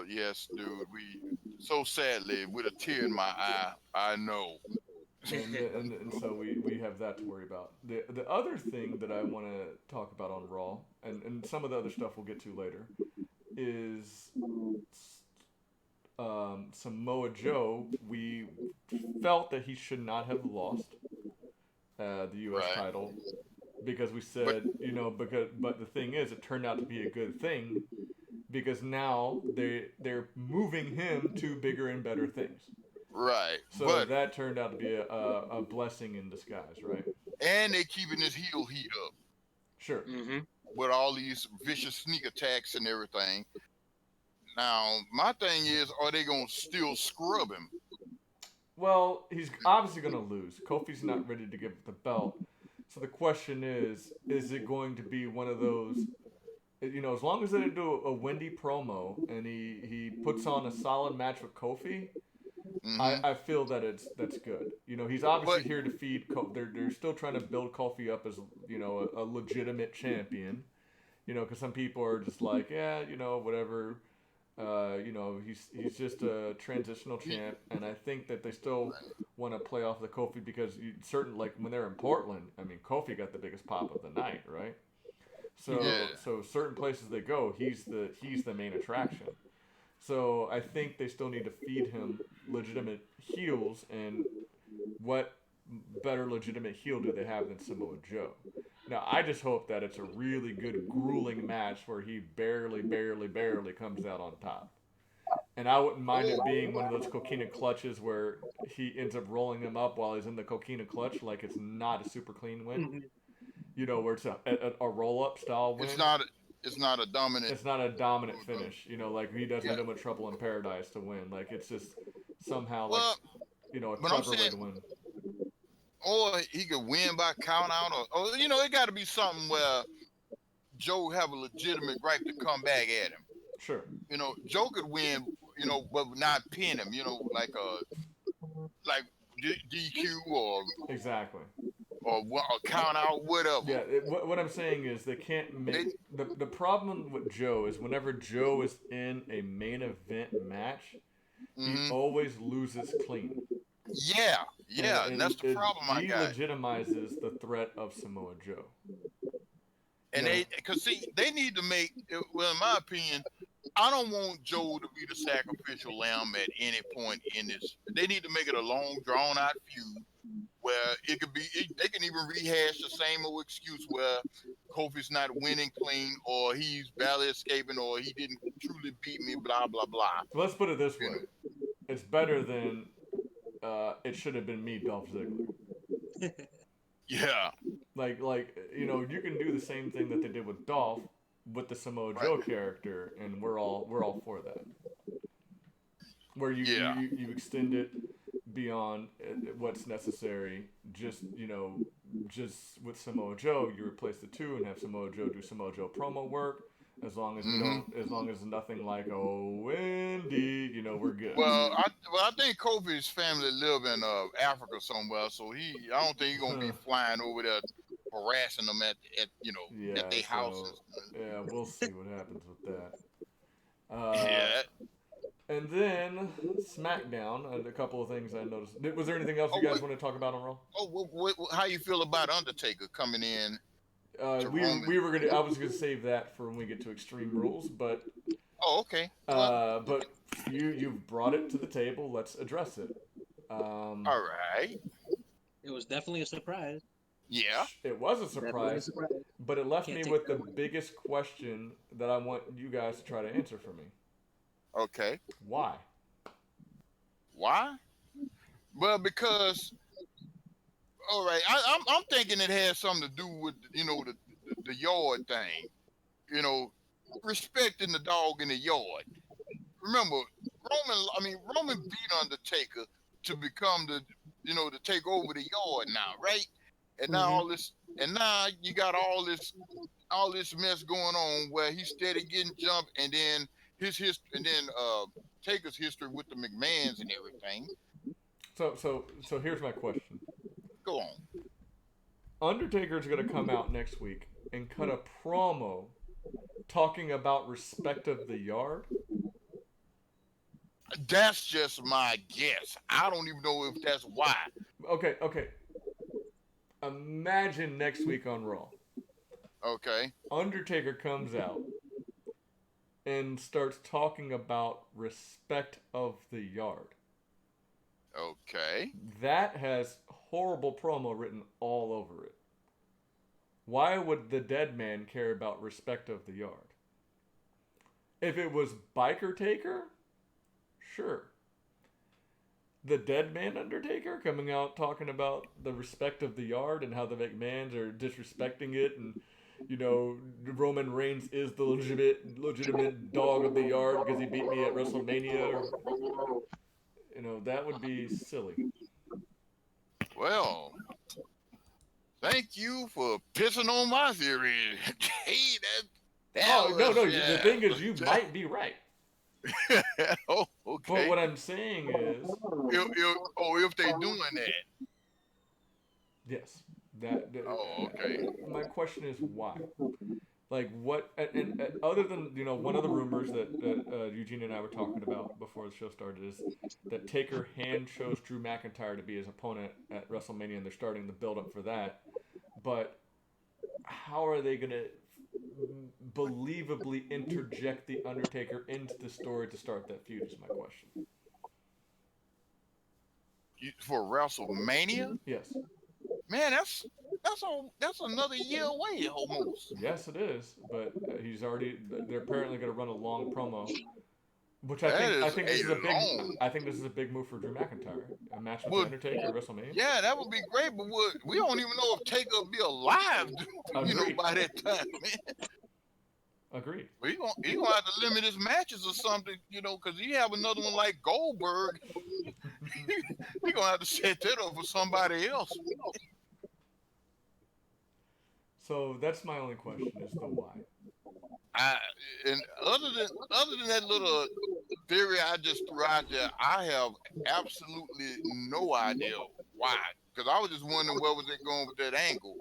Yes, dude. We so sadly, with a tear in my eye, I know. And so we have that to worry about. The other thing that I want to talk about on Raw, and some of the other stuff we'll get to later, is Samoa Joe. We felt that he should not have lost the U.S. Right. title because we But said, but the thing is, it turned out to be a good thing because now they're moving him to bigger and better things. right. So But that turned out to be a blessing in disguise, right? and they keeping this heel heat up Sure. Mm-hmm. with all these vicious sneak attacks and everything. Now, my thing is, are they gonna still scrub him? Well, he's obviously going to lose. Kofi's not ready to give the belt. So the question is it going to be one of those, as long as they do a windy promo and he puts on a solid match with Kofi, Hmm. I feel that that's good. He's But obviously here to feed. They're still trying to build Kofi up as a legitimate champion. Because some people are just like, yeah, whatever. He's just a transitional champ, and I think that they still want to play off the Kofi because like when they're in Portland, I mean Kofi got the biggest pop of the night, right? yeah, So certain places they go, he's the main attraction. So I think they still need to feed him legitimate heels, and what better legitimate heel do they have than Samoa Joe? Now I just hope that it's a really good grueling match where he barely, barely, barely comes out on top. And I wouldn't mind it being one of those coquina clutches where he ends up rolling him up while he's in the coquina clutch, like it's not a super clean win. Mm-hmm. Where it's a roll up style it's win. not it's not a dominant. It's not a dominant finish. Like he doesn't Yeah. hit him with Trouble in Paradise to win. Like it's just somehow like Well, a but I'm clever way saying, to win. or he could win by count out, or it got to be something where Joe have a legitimate right to come back at him. Sure. Joe could win, but not pin him. Like DQ or Exactly. or count out, whatever. Yeah, what I'm saying is they can't They, make the problem with Joe is whenever Joe is in a main event match, he hmm always loses clean, Yeah, and yeah, and that's and the it problem I got. delegitimizes the threat of Samoa Joe. You And know, cause see, they need to make. Well, in my opinion, I don't want Joe to be the sacrificial lamb at any point in this. They need to make it a long, drawn out feud where it could be. They can even rehash the same old excuse where Kofi's not winning clean, or he's barely escaping, or he didn't truly beat me. Blah blah blah. let's put it this You way: know. it's better than it should have been me, Dolph Ziggler. Yeah. Like you can do the same thing that they did with Dolph with the Samoa Right. Joe character, and we're all for that. Where Yeah. you extend it beyond what's necessary. Just with Samoa Joe, you replace the two and have Samoa Joe do Samoa Joe promo work. hmm As long as nothing like oh Wendy, we're good. I think Kofi's family live in Africa somewhere, so I don't think he's gonna be flying over there harassing them at Yeah, their so houses. yeah, we'll see what happens with that. Yeah. And then SmackDown, a couple of things I noticed. Was there anything else you Oh, guys want to talk about on Raw? how you feel about Undertaker coming in to Roman? We were gonna. I was gonna save that for when we get to Extreme Rules, but Oh, okay. Well, but you've brought it to the table. Let's address it. Um, all right. It was definitely a surprise. Yeah. it was a Definitely a surprise, surprise. but it left Can't me take with that the away. biggest question that I want you guys to try to answer for me. Okay. Why? Why? Well, because all right, I'm thinking it has something to do with the yard thing. You know, respecting the dog in the yard. Remember, Roman beat Undertaker to become to take over the yard now, right? And now Mm-hmm. now you got all this mess going on where he's steady getting jumped, and then his history, and then Taker's history with the McMahons and everything. So here's my question. Go on. Undertaker's gonna come out next week and cut a promo talking about respect of the yard. That's just my guess. I don't even know if that's why. Okay. Imagine next week on Raw. Okay. Undertaker comes out and starts talking about respect of the yard. Okay. That has horrible promo written all over it. Why would the dead man care about respect of the yard? If it was Biker Taker, sure. The dead man Undertaker coming out talking about the respect of the yard and how the McMahons are disrespecting it, and Roman Reigns is the legitimate dog of the yard because he beat me at WrestleMania, or that would be silly. Well, thank you for pissing on my theory. Hey, that Oh no, was no. The thing is, you might be right. Oh, But okay. what I'm saying is, If they doing that. yes, that. Oh, okay. My question is why? Like what? And other than one of the rumors that Eugene and I were talking about before the show started is that Taker hand chose Drew McIntyre to be his opponent at WrestleMania, and they're starting the build up for that. But how are they gonna believably interject the Undertaker into the story to start that feud? Is my question. For WrestleMania, Yes. man, that's another year away almost. Yes, it is. But he's already. They're apparently going to run a long promo, which That I is think this a is a big. long. I think this is a big move for Drew McIntyre. A match with the Would Undertaker at WrestleMania. Yeah, that would be great, but we don't even know if Taker will be alive, Agreed. by that time, man. Agreed. But he gonna have to limit his matches or something, because he have another one like Goldberg. He gonna have to set that up for somebody else. So that's my only question: is the why. I and other than that little theory I just threw out there, I have absolutely no idea why. because I was just wondering where was they going with that angle,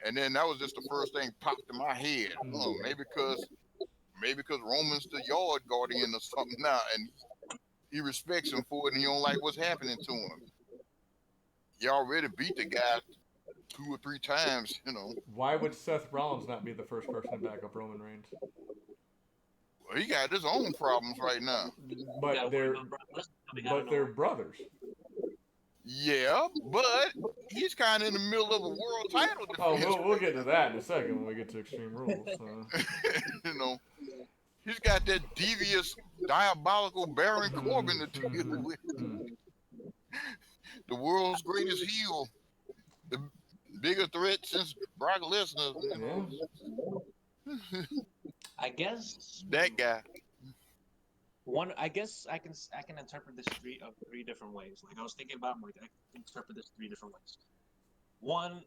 and then that was just the first thing popped in my head. Oh, maybe because Roman's the yard guardian or something now, and he respects him for it, and he don't like what's happening to him. He already beat the guy 2 or 3 times, Why would Seth Rollins not be the first person to back up Roman Reigns? Well, he got his own problems right now. But they're brothers. Yeah, but he's kind of in the middle of a world title Oh, defense. we'll get to that in a second when we get to Extreme Rules. you know, he's got that devious, diabolical Baron Corbin to deal with. The world's greatest heel, the bigger threat since Brock Lesnar. I guess that guy. I guess I can interpret this three different ways. Like I was thinking about, like I can interpret this 3 different ways. One,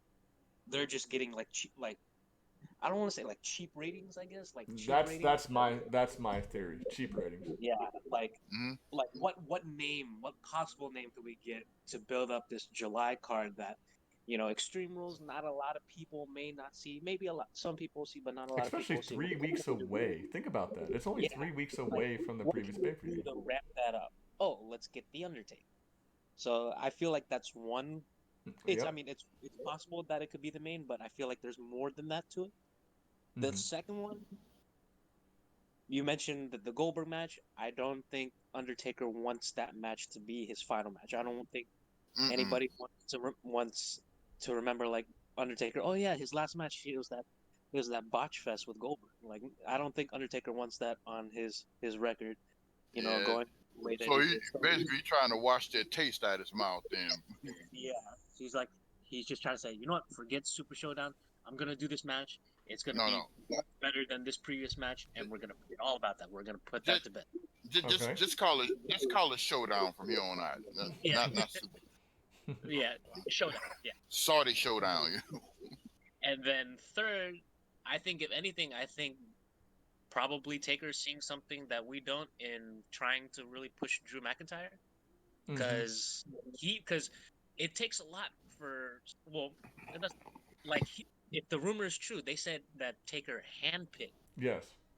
they're just getting like cheap, like I don't want to say like cheap ratings. I guess like cheap ratings. That's my theory. Cheap ratings. Yeah, like what possible name could we get to build up this July card that Extreme Rules, not a lot of people may not see. Maybe some people see, but not a lot of people see. Especially 3 weeks away. Think about that. It's only 3 weeks away from the previous pay-per-view. To ramp that up. Oh, let's get The Undertaker. So I feel like that's one. I mean, it's possible that it could be the main, but I feel like there's more than that to it. The second one, you mentioned the Goldberg match. I don't think Undertaker wants that match to be his final match. I don't think anybody wants to remember like Undertaker. Oh yeah, his last match it was that botch fest with Goldberg. Like I don't think Undertaker wants that on his record. Going later. So he's basically trying to wash that taste out of his mouth. Then. Yeah, he's just trying to say, forget Super Showdown. I'm gonna do this match. It's gonna be better than this previous match, and we're gonna forget all about that. We're gonna put that to bed. Just call it Showdown from here on out. Not Super. Yeah, Showdown. Yeah. Saudi Showdown. And then third, I think if anything, probably Taker's seeing something that we don't in trying to really push Drew McIntyre, because it takes a lot for if the rumor is true, they said that Taker handpicked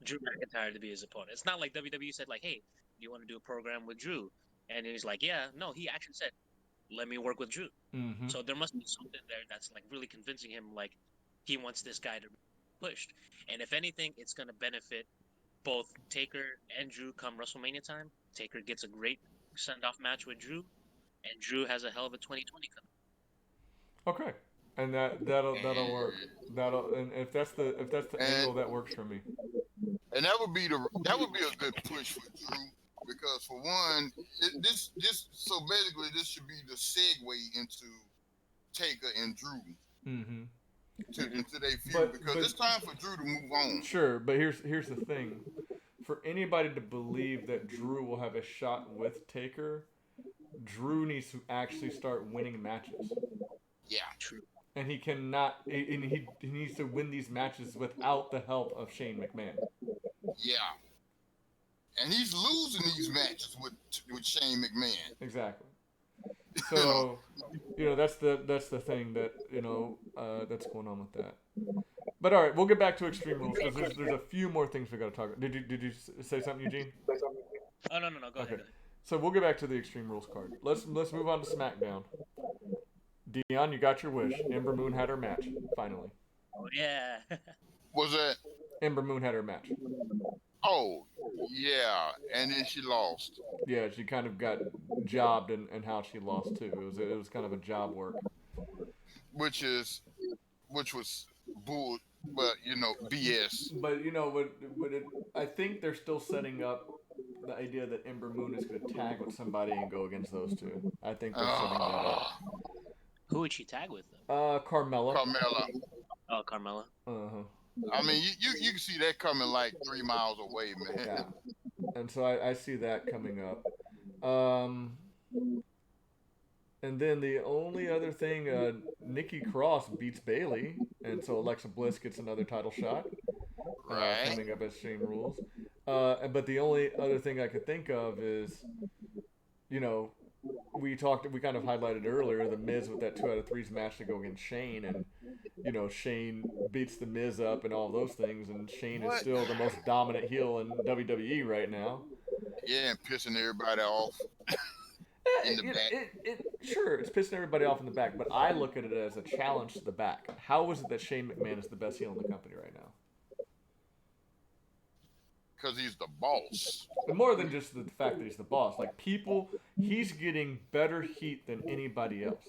Drew McIntyre to be his opponent. It's not like WWE said like, hey, do you want to do a program with Drew? And he's like, yeah, no, he actually said, let me work with Drew. So there must be something there that's like really convincing him like he wants this guy to be pushed. And if anything, it's going to benefit both Taker and Drew come WrestleMania time. Taker gets a great send-off match with Drew, and Drew has a hell of a 2020 coming. Okay. And that'll work. And if that's the angle, that works for me. And that would be a good push for Drew, because for one, this should be the segue into Taker and Drew into their feud, because it's time for Drew to move on. Sure, but here's the thing: for anybody to believe that Drew will have a shot with Taker, Drew needs to actually start winning matches. Yeah, true. And he cannot. He needs to win these matches without the help of Shane McMahon. Yeah, and he's losing these matches with Shane McMahon. Exactly. So, that's the thing that that's going on with that. But all right, we'll get back to Extreme Rules because there's a few more things we got to talk about. Did you say something, Eugene? Oh no, go ahead. So we'll get back to the Extreme Rules card. Let's move on to SmackDown. Dion, you got your wish. Ember Moon had her match, finally. Oh, yeah. Was that? Ember Moon had her match. Oh, yeah. And then she lost. Yeah, she kind of got jobbed in how she lost, too. It was kind of a job work. Which was bull, but, BS. But, I think they're still setting up the idea that Ember Moon is going to tag with somebody and go against those two. I think they're setting that up. Who would she tag with, though? Carmella. Oh, Carmella. I mean, you can see that coming like 3 miles away, man. Yeah. And so I see that coming up. And then the only other thing, Nikki Cross beats Bayley, and so Alexa Bliss gets another title shot. Right. Coming up as Extreme Rules. But the only other thing I could think of is, we kind of highlighted earlier the Miz with that 2 out of 3s match to go against Shane, and Shane beats the Miz up and all those things, and Shane is What? still the most dominant heel in WWE right now. Yeah, and pissing everybody off in the back. Sure, it's pissing everybody off in the back, but I look at it as a challenge to the back. How is it that Shane McMahon is the best heel in the company right now? Because he's the boss. But more than just the fact that he's the boss, like he's getting better heat than anybody else.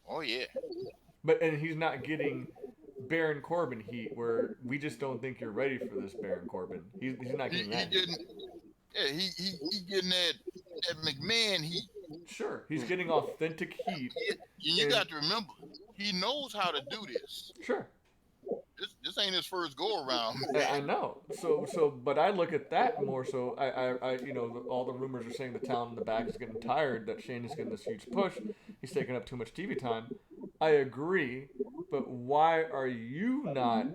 Oh yeah. And he's not getting Baron Corbin heat, where we just don't think you're ready for this Baron Corbin. He's not getting that. He getting that McMahon heat. Sure, he's getting authentic heat. You got to remember, he knows how to do this. Sure. This ain't his first go around. I know. But I look at that more so. All the rumors are saying the talent in the back is getting tired, that Shane is getting this huge push. He's taking up too much TV time. I agree, but why are you not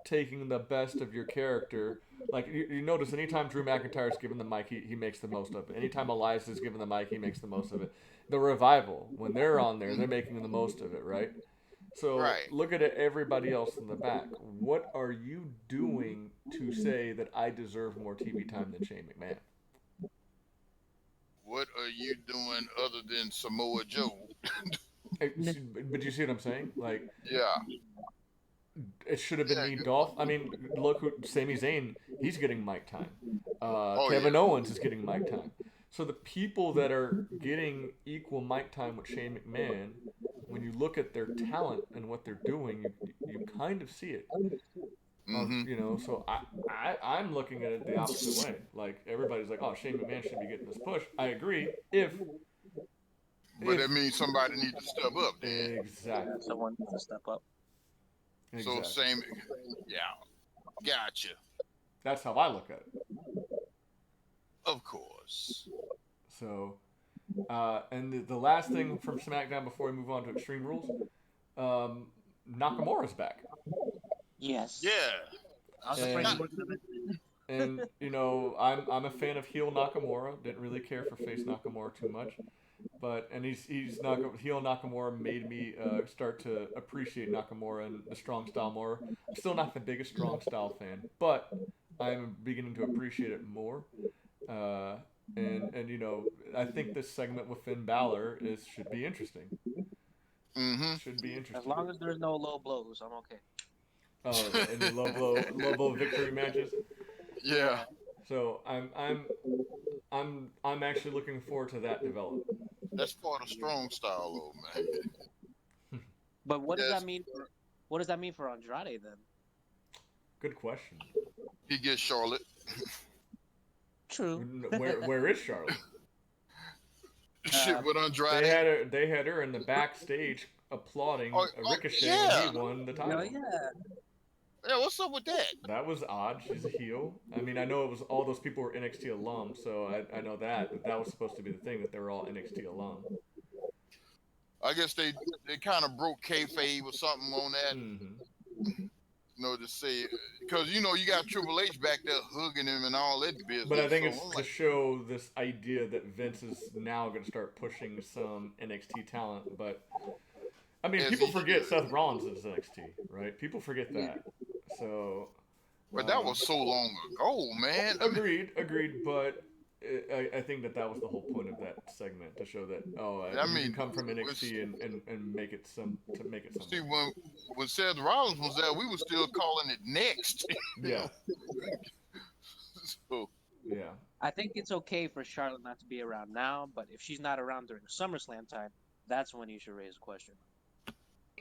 taking the best of your character? Like, you notice anytime Drew McIntyre is given the mic, he makes the most of it. Anytime Elias is given the mic, he makes the most of it. The Revival, when they're on there, they're making the most of it, right? So look at it, everybody else in the back. What are you doing to say that I deserve more TV time than Shane McMahon? What are you doing other than Samoa Joe? But you see what I'm saying? Like, yeah. It should have been me, Dolph. I mean, look who Sami Zayn. He's getting mic time. Kevin Owens is getting mic time. So the people that are getting equal mic time with Shane McMahon, when you look at their talent and what they're doing, you kind of see it. Mm-hmm. So I'm looking at it the opposite way. Like, everybody's like, oh, Shane McMahon should be getting this push. I agree. But that means somebody needs to step up. Then. Exactly. Someone needs to step up. So Exactly. same, yeah, gotcha. That's how I look at it. Of course. So, and the last thing from SmackDown before we move on to Extreme Rules, Nakamura's back. Yes. Yeah. I was afraid he wasn't gonna. And I'm a fan of heel Nakamura. Didn't really care for face Nakamura too much, and heel Nakamura made me start to appreciate Nakamura and the strong style more. I'm still not the biggest strong style fan, but I'm beginning to appreciate it more. I think this segment with Finn Balor should be interesting. Mm-hmm. Should be interesting. As long as there's no low blows, I'm okay. Oh, any low blow victory matches? Yeah. So I'm actually looking forward to that development. That's part of strong style, though, man. But what does that mean? What does that mean for Andrade then? Good question. He gets Charlotte. True. Where is Charlotte? Shit with Andrade. They had her in the backstage applauding Ricochet when he won the title. Yeah, what's up with that? That was odd. She's a heel. I mean, I know it was all those people were NXT alums, so I know that was supposed to be the thing, that they were all NXT alum. I guess they kind of broke kayfabe or something on that. Mm-hmm. To say, because you got Triple H back there hugging him and all that business. But I think it's to show this idea that Vince is now going to start pushing some NXT talent. But I mean, people forget Seth Rollins is NXT, right? People forget that. So. But that was so long ago, man. Agreed. But I think that was the whole point of that segment, to show that you can come from NXT and make it some. See, when Seth Rollins was there, we were still calling it Next. Yeah. So. Yeah. I think it's okay for Charlotte not to be around now, but if she's not around during SummerSlam time, that's when you should raise a question.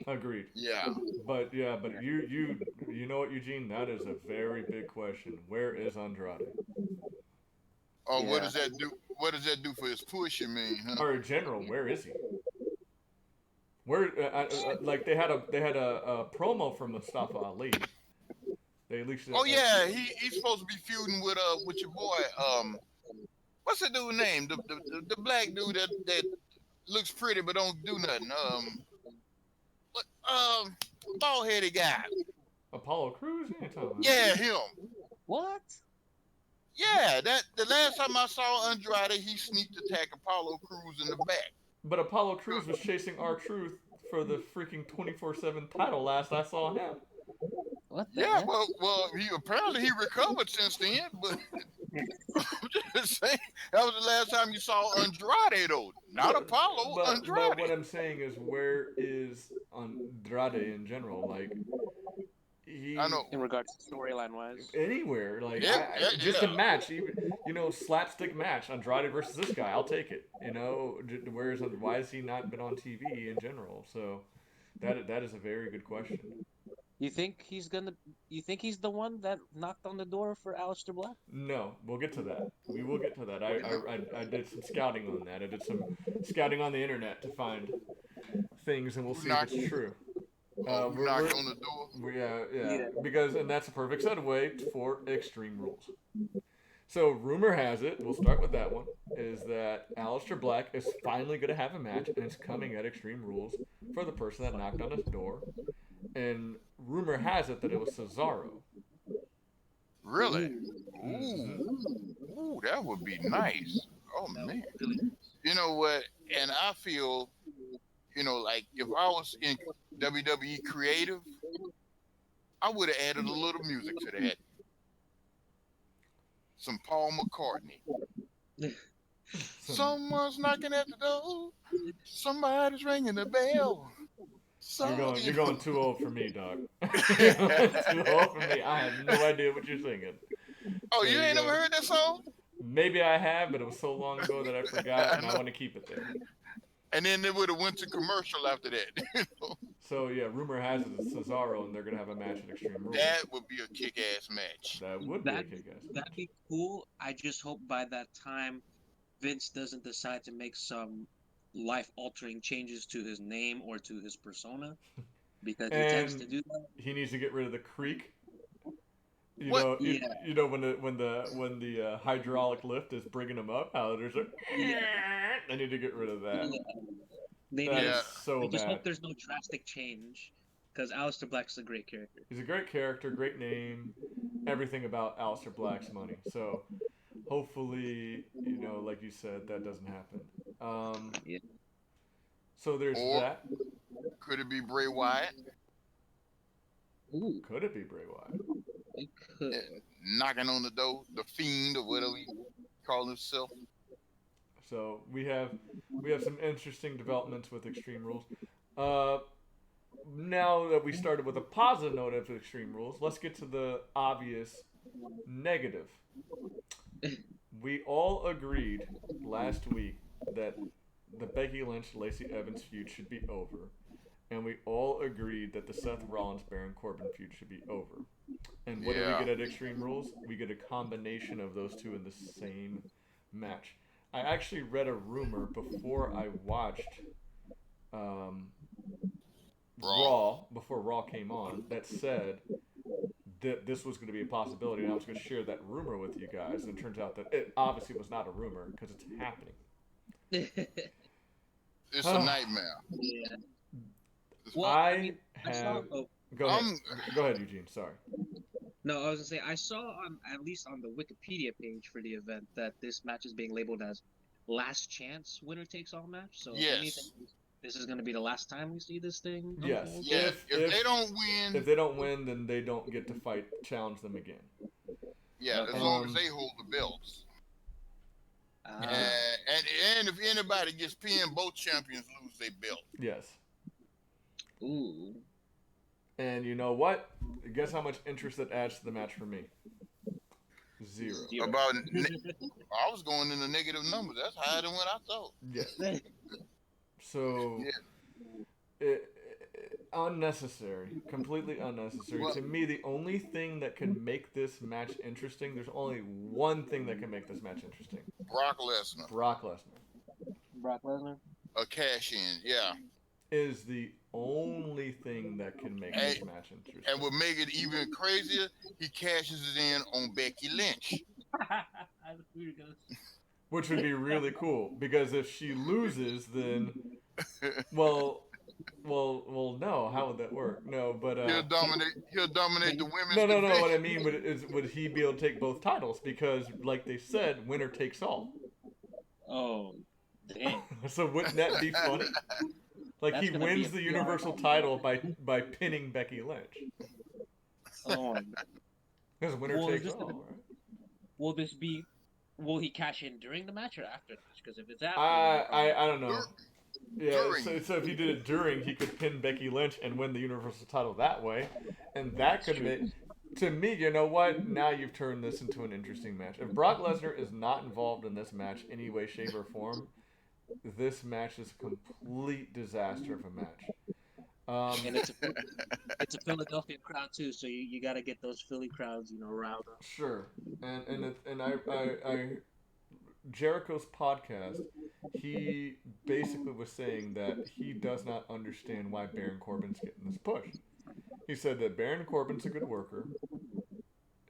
Agreed. Yeah. But you know what, Eugene? That is a very big question. Where is Andrade? Oh, yeah. What does that do? What does that do for his push? You mean? Huh? Or in general, where is he? Where like they had a promo from Mustafa Ali. They leaked it. Oh yeah, he's supposed to be feuding with your boy. What's the dude's name? The black dude that looks pretty but don't do nothing. Bald headed guy. Apollo Crews? Yeah, him. What? Yeah, that the last time I saw Andrade, he sneaked attack Apollo Crews in the back. But Apollo Crews was chasing R-Truth for the freaking 24/7 title last I saw him. What the Yeah, heck? well, he apparently he recovered since then, but I'm just saying that was the last time you saw Andrade though, not But, Apollo, but what Andrade. I'm saying is, where is Andrade in general? Like, I he know. In regards to storyline wise. anywhere. Like, Yeah, I yeah, just a yeah. match, even slapstick match, Andrade versus this guy. I'll take it. Whereas why has he not been on TV in general? So that is a very good question. You think he's gonna? You think he's the one that knocked on the door for Aleister Black? No, we'll get to that. We will get to that. Well, you I did some scouting on that. I did some scouting on the internet to find things, and we'll who see if it's knocked? true. Oh, who knocked on the door? Yeah, Yeah. because and that's a perfect segue for Extreme Rules. So rumor has it, we'll start with that one, is that Aleister Black is finally going to have a match, and it's coming at Extreme Rules for the person that knocked on his door. And rumor has it that it was Cesaro. Really? Mm-hmm. Ooh, that would be nice. Oh That was man. really You know what? And I feel, like if I was in WWE creative, I would have added a little music to that. Some Paul McCartney. Some, Someone's knocking at the door. Somebody's ringing the bell. you're So, going you're going too old for me, dog. You're going too old for me. I have no idea what you're singing. oh, There you you ain't never go. heard that song? Maybe I have, but it was so long ago that I forgot, I and I know. want to keep it there. And then they would have went to commercial after that. So yeah, rumor has it it's Cesaro, and they're gonna have a match at Extreme Rules. That would be a kick-ass match. That would be a that. kick-ass That'd match. be cool. I just hope by that time Vince doesn't decide to make some life-altering changes to his name or to his persona because he tends And to do that. he needs to get rid of the creak. What? Yeah. When the hydraulic lift is bringing him up, how there's a Yeah. they need to get rid of that. Yeah. They That need. is Yeah. so I just bad. hope there's no drastic change because Aleister Black's a great character. He's a great character, great name, everything about Aleister Black's money. So hopefully, like you said, that doesn't happen. Um, Yeah. so there's Or that. could it be Bray Wyatt Ooh, Could it be Bray Wyatt? it could. knocking on the door, the Fiend or whatever he called himself? So we have some interesting developments with Extreme Rules. Uh, Now that we started with a positive note of Extreme Rules, let's get to the obvious negative. We all agreed last week that the Becky Lynch Lacey Evans feud should be over, and we all agreed that the Seth Rollins Baron Corbin feud should be over. And what do we Yeah. get at Extreme Rules? We get a combination of those two in the same match. I actually read a rumor before I watched um, Raw. before Raw came on, that said that this was going to be a possibility, and I was going to share that rumor with you guys. And it turns out that it obviously was not a rumor because it's happening. It's a nightmare. Yeah. It's- Well, I I mean, I saw. have. Oh, Go ahead. I'm Go ahead, Eugene. Sorry. no, I was gonna say I saw on at least on the Wikipedia page for the event that this match is being labeled as last chance winner takes all match. So if Yes. anything, this is gonna be the last time we see this thing. Yes. unfold. Yeah. If If they don't win, if they don't win, then they don't get to challenge them again. yeah, as Okay. long as they hold the belts. Ah, And if anybody gets pinned, both champions lose their belt. Yes. ooh. And you know what? Guess how much interest that adds to the match for me? Zero. Zero. About I was going in the negative numbers. That's higher than what I thought. Yes. So, Yeah. unnecessary, completely unnecessary. Well- To me, the only thing that can make this match interesting, there's only one thing that can make this match interesting: Brock Lesnar, Brock Lesnar Brock Lesnar. a cash in, yeah. is the only thing that can make Hey, this match interesting. And what make it even crazier, he cashes it in on Becky Lynch. I was we were gonna. Which would be really cool because if she loses, then well, Well, no. How would that work? No, but He'll dominate the women's no. What I division. mean would he be able to take both titles? Because, like they said, winner takes all. Oh, dang. So wouldn't that be funny? Like he That's gonna be wins a the PR Universal nightmare. title by pinning Becky Lynch. Oh, Because winner well, is takes this gonna? all, right? Will this be? Will he cash in during the match or after the match? Because if it's after, then I it I probably. I don't Dur- know. Yeah, During, so if he did it during, he could pin Becky Lynch and win the Universal title that way, and that That's could true. make. To me, you know what? Now you've turned this into an interesting match. If Brock Lesnar is not involved in this match any way, shape, or form, this match is a complete disaster of a match. And it's a Philadelphia crowd too, so you got to get those Philly crowds, riled up. Sure, and I Jericho's podcast, he basically was saying that he does not understand why Baron Corbin's getting this push. He said that Baron Corbin's a good worker.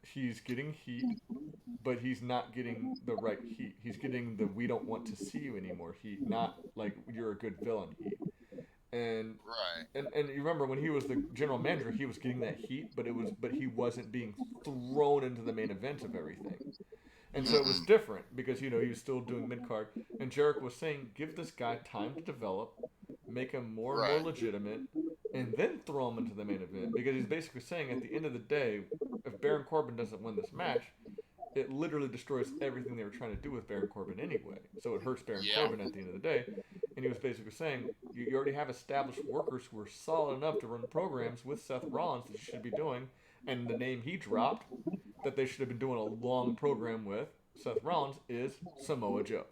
He's getting heat, but he's not getting the right heat. He's getting the we don't want to see you anymore heat, not like you're a good villain heat. And right. and you remember when he was the general manager, he was getting that heat, but he wasn't being thrown into the main event of everything. And so it was Mm-mm. different because he was still doing mid card. And Jericho was saying, give this guy time to develop, make him more and more Right. legitimate, and then throw him into the main event. Because he's basically saying at the end of the day, if Baron Corbin doesn't win this match, it literally destroys everything they were trying to do with Baron Corbin anyway. So it hurts Baron Yeah. Corbin at the end of the day. And he was basically saying, you already have established workers who are solid enough to run programs with Seth Rollins that you should be doing. And the name he dropped that they should have been doing a long program with Seth Rollins is Samoa Joe.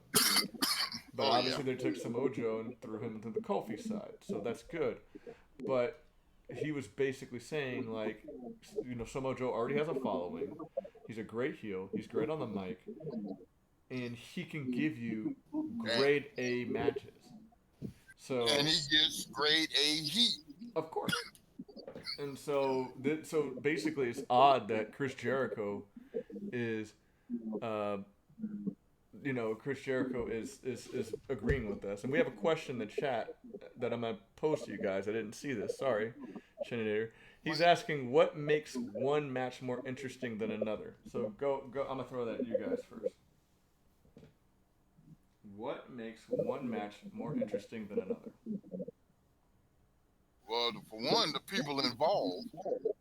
But Oh yeah. obviously they took Samoa Joe and threw him into the Kofi side, so that's good. But he was basically saying like, Samoa Joe already has a following. He's a great heel. He's great on the mic, and he can give you And, grade A matches. and So he gets grade A heat. of course, and so basically it's odd that Chris Jericho is uh, Chris Jericho is agreeing with us. And we have a question in the chat that I'm gonna post to you guys. I didn't see this. Sorry, Shenanator. He's asking what makes one match more interesting than another. So go. I'm gonna throw that at you guys first. What makes one match more interesting than another? Well, for one, the people involved,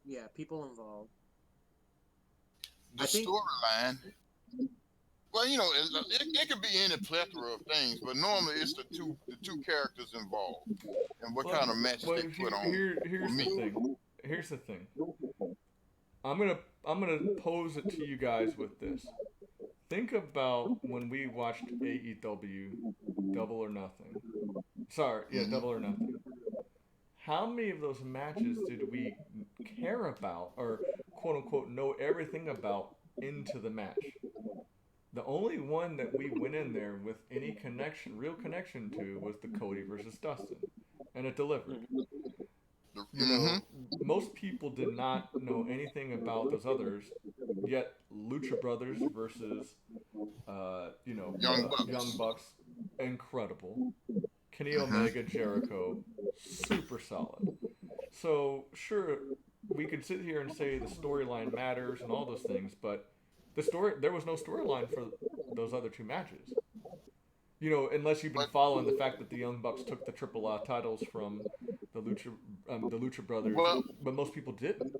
Yeah, people involved. the I think. storyline. Well, it could be any plethora of things, but normally it's the two characters involved and what Well, kind of matches well they put on. For here's the me, thing. Here's the thing. I'm gonna pose it to you guys with this. Think about when we watched AEW Double or Nothing. Sorry, yeah, hmm Double or Nothing. How many of those matches did we care about or quote unquote know everything about into the match? The only one that we went in there with any connection, real connection to, was the Cody versus Dustin, and it delivered. Mhm. hmm Most people did not know anything about those others, yet Lucha Brothers versus, Young Young Bucks. Bucks, incredible. Kenny hmm Omega, Jericho, super solid. So sure, we could sit here and say the storyline matters and all those things, but there was no storyline for those other two matches. Unless you've been But following the fact that the Young Bucks took the Triple A titles from the Lucha Brothers, well, but most people didn't.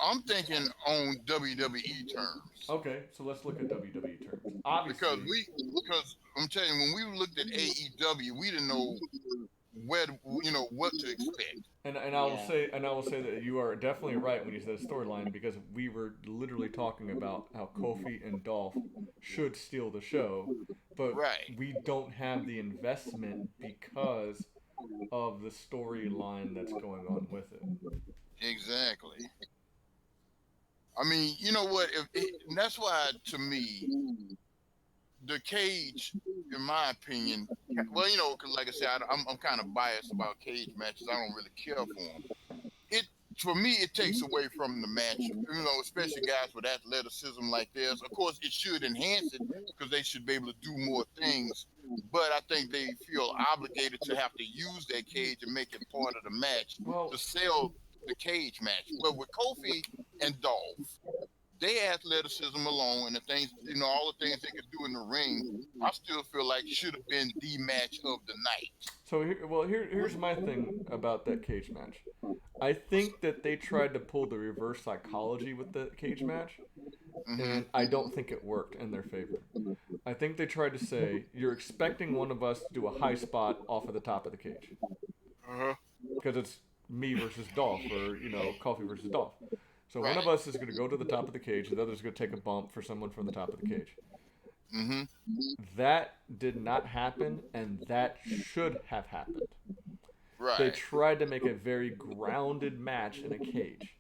I'm thinking on WWE terms Okay, so let's look at WWE terms. because Obviously, because I'm telling you, when we looked at AEW, we didn't know where what to expect. and Yeah. I will say that you are definitely right when you said storyline because we were literally talking about how Kofi and Dolph should steal the show, but Right. we don't have the investment because of the storyline that's going on with it. Exactly. I mean, you know what? And that's why, to me, the cage, in my opinion, well, 'cause like I said, I'm kind of biased about cage matches. I don't really care for them. It For me, it takes away from the match. Especially guys with athleticism like theirs. Of course, it should enhance it because they should be able to do more things. but I think they feel obligated to have to use that cage and make it part of the match Well, to sell the cage match. But with Kofi and Dolph, their athleticism alone and the things, all the things they could do in the ring, I still feel like should have been the match of the night. so here's my thing about that cage match. I think that they tried to pull the reverse psychology with the cage match, Mm-hmm. and I don't think it worked in their favor. I think they tried to say you're expecting one of us to do a high spot off of the top of the cage Uh-huh. because it's me versus Dolph, or Coffee versus Dolph. So one Right. of us is going to go to the top of the cage, the other is going to take a bump for someone from the top of the cage. Mm-hmm. That did not happen, and that should have happened. They Right. tried to make a very grounded match in a cage.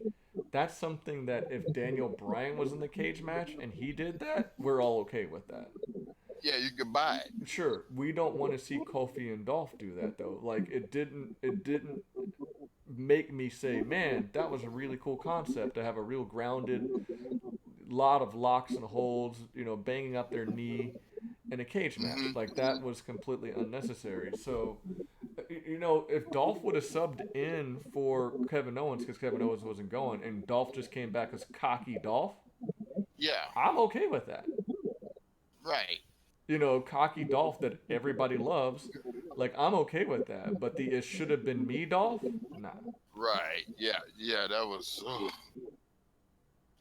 That's something that if Daniel Bryan was in the cage match and he did that, we're all okay with that. Yeah, you could buy it. Sure, we don't want to see Kofi and Dolph do that though. Like it didn't make me say, "Man, that was a really cool concept to have a real grounded lot of locks and holds, banging up their knee in a cage match." Mm-hmm. Like that was completely unnecessary. So if Dolph would have subbed in for Kevin Owens because Kevin Owens wasn't going, and Dolph just came back as cocky Dolph, Yeah. I'm okay with that. Right. Cocky Dolph that everybody loves, like I'm okay with that. But the it should have been me Dolph, nah. Right. Yeah. Yeah. That was.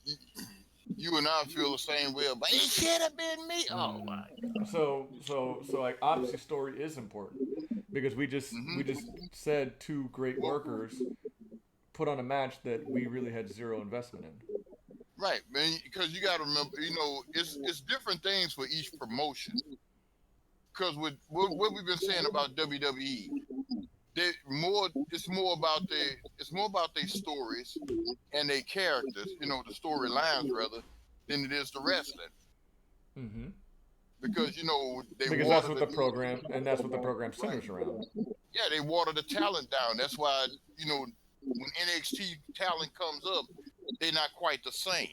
You, you and I feel the same way, but it should have been me. Oh Mm. my. So like obviously story is important because we just Mm-hmm. said two great Well, workers put on a match that we really had zero investment in. right, man. Because you got to remember, it's different things for each promotion. Because with what we've been saying about WWE, it's more about their stories and their characters, the storylines rather, than it is the wrestling. Hmm. Because they Because that's water what the the program and that's what the program right, centers around. yeah, they water the talent down. That's why when NXT talent comes up, they're not quite the same.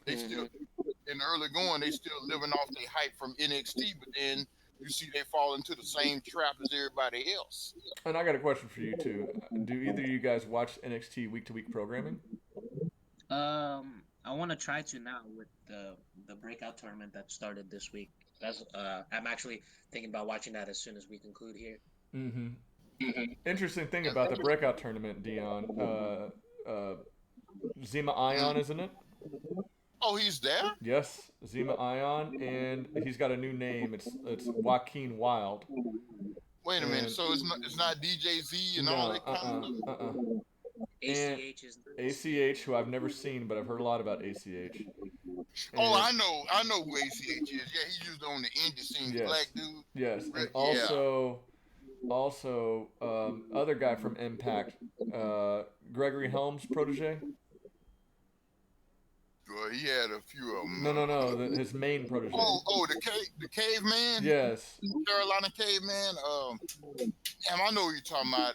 They still Mm-hmm. in the early going, they still living off their hype from NXT, but then you see they fall into the same trap as everybody else. And I got a question for you too. Do either of you guys watch NXT week to week programming? I want to try to now with the breakout tournament that started this week. That's I'm actually thinking about watching that as soon as we conclude here. Mm-hmm. Interesting thing about the breakout tournament, Dion. Zima Ion, Mm. isn't it? Oh, he's there? Yes, Zima Ion, and he's got a new name. It's Joaquin Wild. Wait a minute. And So it's not DJZ and all no, that kind of stuff. And ACH is ACH, who I've never seen, but I've heard a lot about ACH. Oh, And I know who ACH is. Yeah, he used on the indie scene, the black yes, dude. yes, and Yeah. also other guy from Impact, Gregory Helms' protege. Well, he had a few of them. No, his main protege. The caveman, Yes, Carolina caveman. Damn, I know who you're talking about.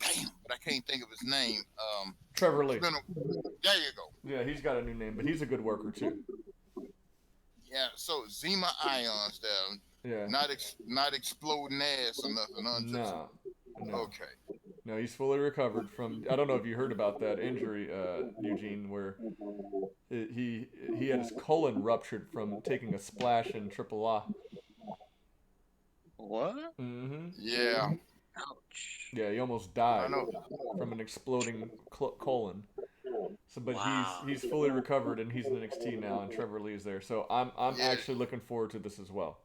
Damn, but I can't think of his name. Trevor It's Lee. been there you go. Yeah, he's got a new name, but he's a good worker too. Yeah, so Zima Ions there, Yeah. not exploding ass or nothing, huh? No. No. Okay. No, he's fully recovered from. I don't know if you heard about that injury, Eugene, where he had his colon ruptured from taking a splash in AAA. what? Mm-hmm. Yeah, Ouch! Yeah, he almost I died know. from an exploding colon. So, but Wow. he's fully recovered and he's in NXT now, and Trevor Lee's there. So I'm Yeah, actually looking forward to this as well.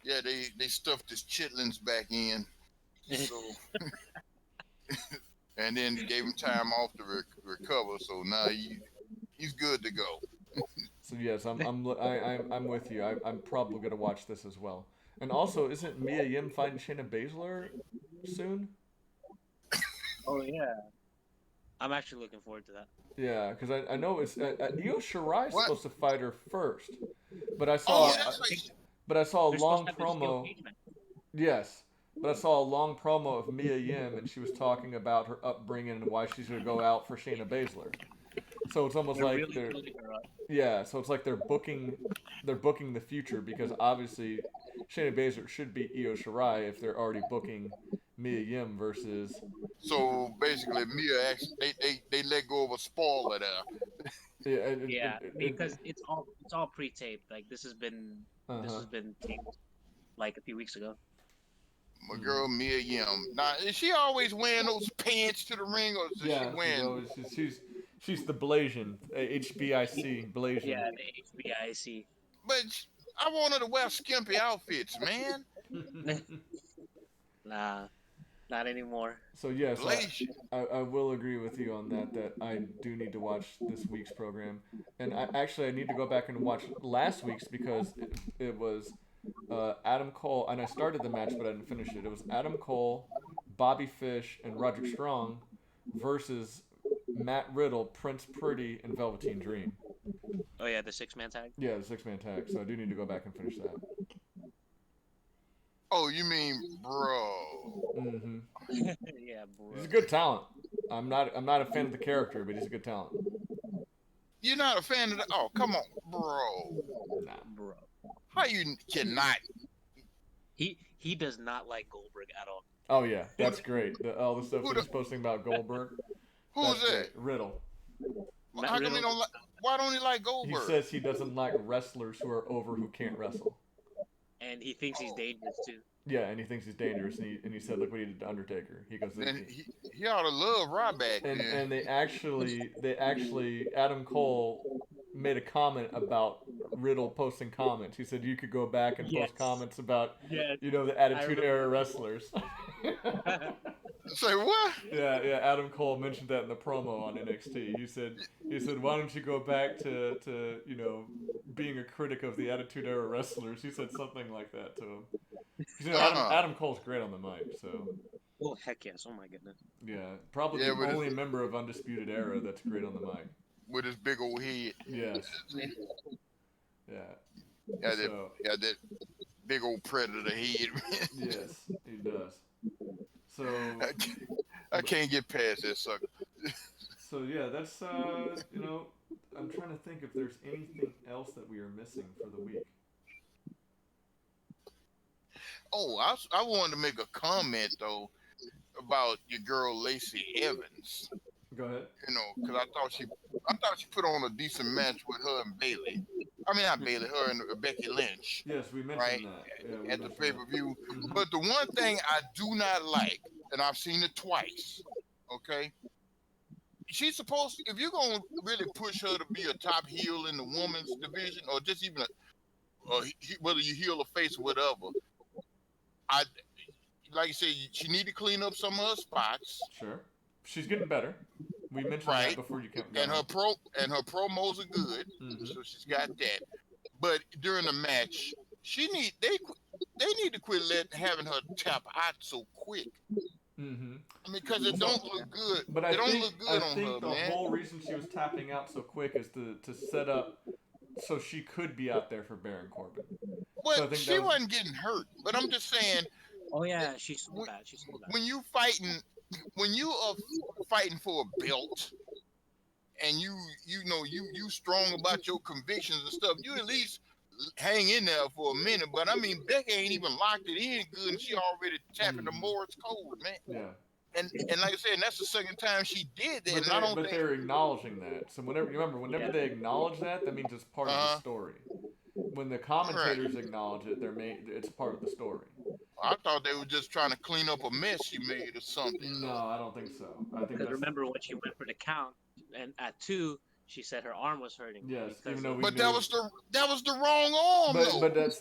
yeah. They stuffed his chitlins back in, so and then gave him time off to recover. So now he's good to go. So yes, I'm with you. I'm probably gonna watch this as well. And also, isn't Mia Yim fighting Shayna Baszler soon? Oh yeah. I'm actually looking forward to that. Yeah, because I know it's Io Shirai's What? supposed to fight her first, but I Oh saw yeah, that's right. but I saw a They're long supposed to have this steel promo. cage match. Yes, but I saw a long promo of Mia Yim, and she was talking about her upbringing and why she's gonna go out for Shayna Baszler. So it's almost They're like really building her up. yeah, so it's like they're booking the future because obviously Shayna Baszler should beat Io Shirai if they're already booking Mia Yim versus. So basically, Mia actually they let go of a spoiler there. Yeah, Yeah, because it's all pre-taped. Like this uh-huh. has been taped like a few weeks ago. My Mm-hmm. girl Mia Yim. Now, is she always wearing those pants to the ring, or is she Yeah, wearing? she's the Blasian, She, HBIC Blasian. yeah, the HBIC. But I want her to wear skimpy outfits, man. Nah, not anymore. So yes, Blazing. I will agree with you on that. That I do need to watch this week's program, and I need to go back and watch last week's because it was Adam Cole, and I started the match but I didn't finish it. It was Adam Cole, Bobby Fish, and Roderick Strong versus Matt Riddle, Prince Pretty, and Velveteen Dream. Oh yeah, the 6-man tag. Yeah, the 6-man tag. So I do need to go back and finish that. Oh, you mean, bro? Mm-hmm. Yeah, He's bro. a good talent. I'm not a fan of the character, but he's a good talent. You're not a fan of the? Oh, come on, bro. Nah. Bro. How you cannot? He does not like Goldberg at all. Oh yeah, that's great. All the stuff Who that the? he's posting about Goldberg, Who's that's that? great. Riddle. Matt How come he Riddle, don't like? Why don't he like He Goldberg? says he doesn't like wrestlers who are over who can't wrestle. and he thinks he's Oh, dangerous too. Yeah, and he thinks he's dangerous, and he said, "Look what he did to Undertaker." He goes, then he ought to love Ryback. and Then they actually Adam Cole made a comment about Riddle posting comments. He said you could go back and Yes. post comments about Yes. the I Attitude remember. Era wrestlers. say what? Yeah. Adam Cole mentioned that in the promo on NXT. He said, why don't you go back to being a critic of the Attitude Era wrestlers? He said something like that to him. 'Cause, Uh-uh. Adam Cole's great on the mic, so Oh heck yes! Oh my goodness. yeah, probably Yeah, the with only his member of Undisputed Era that's great on the mic. with his big old head. Yes, yeah. Yeah, So that big old predator head. yes, he does. So I can't get past that sucker. so yeah, that's I'm trying to think if there's anything else that we are missing for the week. Oh, I wanted to make a comment though about your girl Lacey Evans. Go ahead. Because I thought she put on a decent match with her and Bailey. I mean, not Bailey, her and Becky Lynch, Yes, we mentioned right, that. Yeah, we at the mentioned pay that. per view. Mhm. But the one thing I do not like, and I've seen it twice, okay, she's supposed to, if you're gonna really push her to be a top heel in the women's division, or just even whether you heel or face or whatever, I like you said, she need to clean up some of her spots, Sure. She's getting better. We mentioned that right? before you got And on. her promos are good, Mhm. so she's got that. But during the match, they need to quit having her tap out so quick. Mhm. I mean, because it So, don't look good. but It don't look I good on think her, the man. whole reason she was tapping out so quick is to set up so she could be out there for Baron Corbin. But So I think she wasn't getting hurt. But I'm just saying, Oh yeah, she's so bad. She's so bad. when you are fighting for a belt, and you strong about your convictions and stuff, you at least hang in there for a minute. But I mean, Becky ain't even locked it in good, and she already tapping the Morris code, man. Yeah. And like I said, that's the second time she did that. But And I don't think. they're acknowledging that. So whenever Yeah. they acknowledge that, that means it's part of the story. When the commentators acknowledge it, it's part of the story. I thought they were just trying to clean up a mess she made or something. No, I don't think so. I think Because that's remember when she went for the count, and at 2, she said her arm was hurting. yes. because Even though of- we But knew, that was the wrong arm though. but that's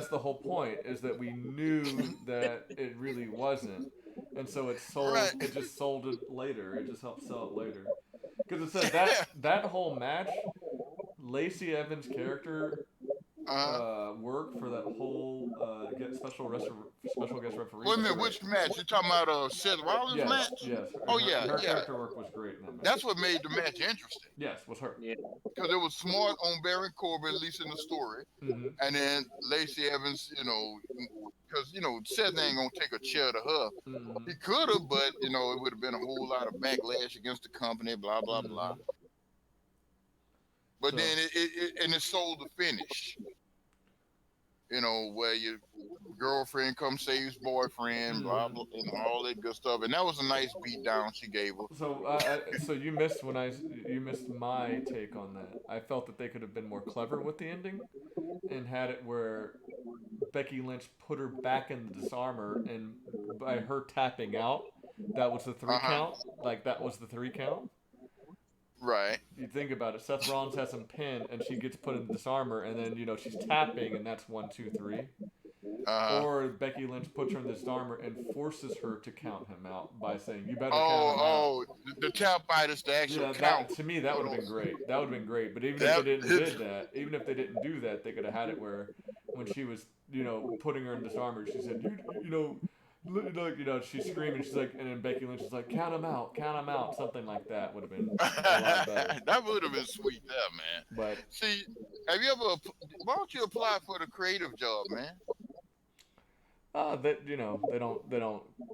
the whole point is that we knew that it really wasn't, and so it sold. Right. It just sold it later. It just helped sell it later. Because it said that whole match, Lacey Evans' character work for that whole special guest referee. Wait a minute, which match? You talking about Seth Rollins Yes, match? yes. Oh, her, yeah, her yeah. character work was great in that match. That's what made the match interesting. Yes, was her. Yeah. Because it was smart on Baron Corbin, at least in the story. Mm-hmm. And then Lacey Evans, because, Seth ain't going to take a chair to her. Mm-hmm. He could have, but, it would have been a whole lot of backlash against the company, blah, blah, Mm-hmm. blah. But So- then it sold the finish. where your girlfriend comes saves boyfriend, blah Mhm. blah, all that good stuff. And that was a nice beat down she gave her. So you missed you missed my take on that. I felt that they could have been more clever with the ending and had it where Becky Lynch put her back in the disarmor, and by her tapping out, that was the three Uh huh. count. Like that was the three count. Right. You think about it. Seth Rollins has him pinned, and she gets put in the disarmor, and then she's tapping, and that's 1, 2, 3. Uh huh. Or Becky Lynch puts her in the disarmor and forces her to count him out by saying, "You better count him out." The tap fight is the actual Yeah, count. that to me that would have been great. That would have been great. But even if they That didn't did that, even if they didn't do that, they could have had it where when she was putting her in disarmor, she said she's screaming. She's like, and then Becky Lynch is like, count him out," something like that would have been a lot better. that would have been sweet there, man. But See, have you ever? Why don't you apply for the creative job, man? that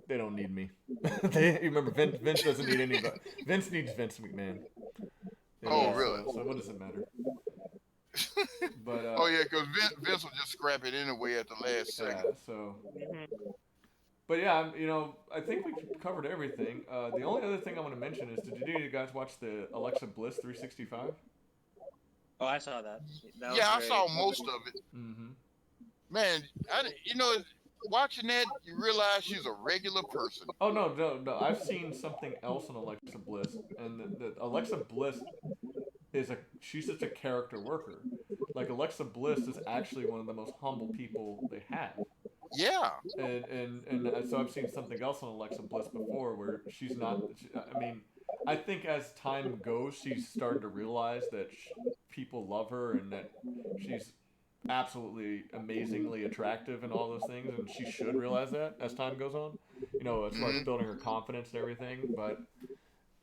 they don't need me. You remember Vince doesn't need anybody. Vince needs Vince McMahon. Oh, really? So what does it matter? But Oh yeah, because Vince will just scrap it anyway at the last yeah, second. so Mhm. but yeah, I think we covered everything. The only other thing I want to mention is, did you guys watch the Alexa Bliss 365? Oh, I saw that. That was Yeah, I very. saw most of it. Mm-hmm. Man, watching that, you realize she's a regular person. Oh no, no, no! I've seen something else on Alexa Bliss, and the Alexa Bliss she's just a character worker. Like Alexa Bliss is actually one of the most humble people they have. Yeah. And so I've seen something else on Alexa Bliss before where she's not. I mean, I think as time goes, she's starting to realize that people love her and that she's absolutely amazingly attractive and all those things, and she should realize that as time goes on. As far as Hmm. building her confidence and everything. But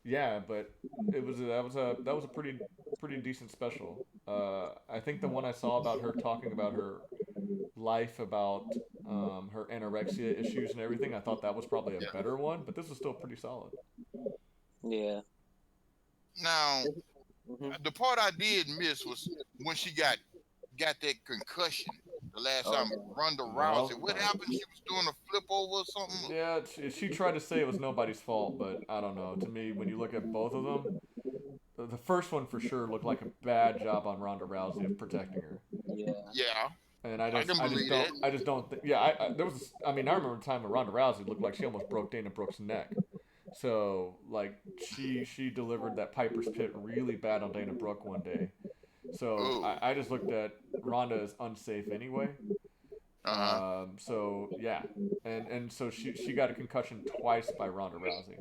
yeah, but that was a pretty decent special. I think the one I saw about her talking about her life about her anorexia issues and everything. I thought that was probably a Yeah. better one, but this was still pretty solid. Yeah. Now, Hmm. the part I did miss was when she got that concussion the last Oh time. yeah. Ronda Rousey. Well, What happened? She was doing a flip over or something. yeah, she tried to say it was nobody's fault, but I don't know. To me, when you look at both of them, the first one for sure looked like a bad job on Ronda Rousey of protecting her. Yeah. Yeah, And I can believe that. I just don't think. Yeah, there was. I mean, I remember the time when Ronda Rousey looked like she almost broke Dana Brooke's neck. So like she delivered that Piper's Pit really bad on Dana Brooke one day. So Oh, I just looked at Ronda as unsafe anyway. uh huh. So yeah, and so she got a concussion twice by Ronda Rousey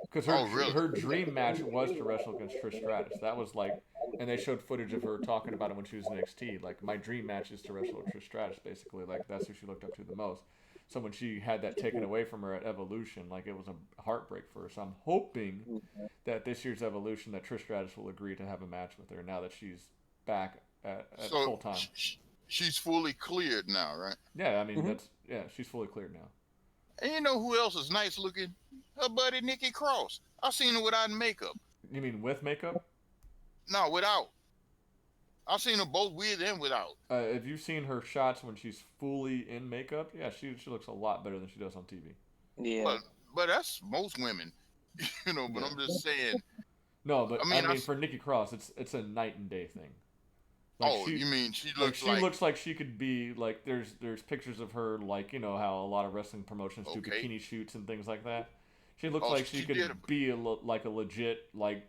because Oh, really? her dream match was to wrestle against Trish Stratus. That was like, and they showed footage of her talking about it when she was in NXT. Like my dream match is to wrestle with Trish Stratus. Basically, like that's who she looked up to the most. So when she had that taken away from her at Evolution, like it was a heartbreak for her. So I'm hoping that this year's Evolution that Trish Stratus will agree to have a match with her now that she's back at So full time. she's fully cleared now, right? Yeah, I mean Hmm. she's fully cleared now. And you know who else is nice looking? Her buddy Nikki Cross. I seen her without makeup. You mean with makeup? No, without. I seen her both with and without. Have you seen her shots when she's fully in makeup? Yeah, she looks a lot better than she does on TV. Yeah. But but that's most women, But Yeah. I'm just saying. No, but I I mean, mean for Nikki Cross, it's a night and day thing. Like oh, you mean she like looks she like looks like she could be like there's pictures of her like how a lot of wrestling promotions do okay? bikini shoots and things like that. She looks Oh, like she she did. could be like a legit like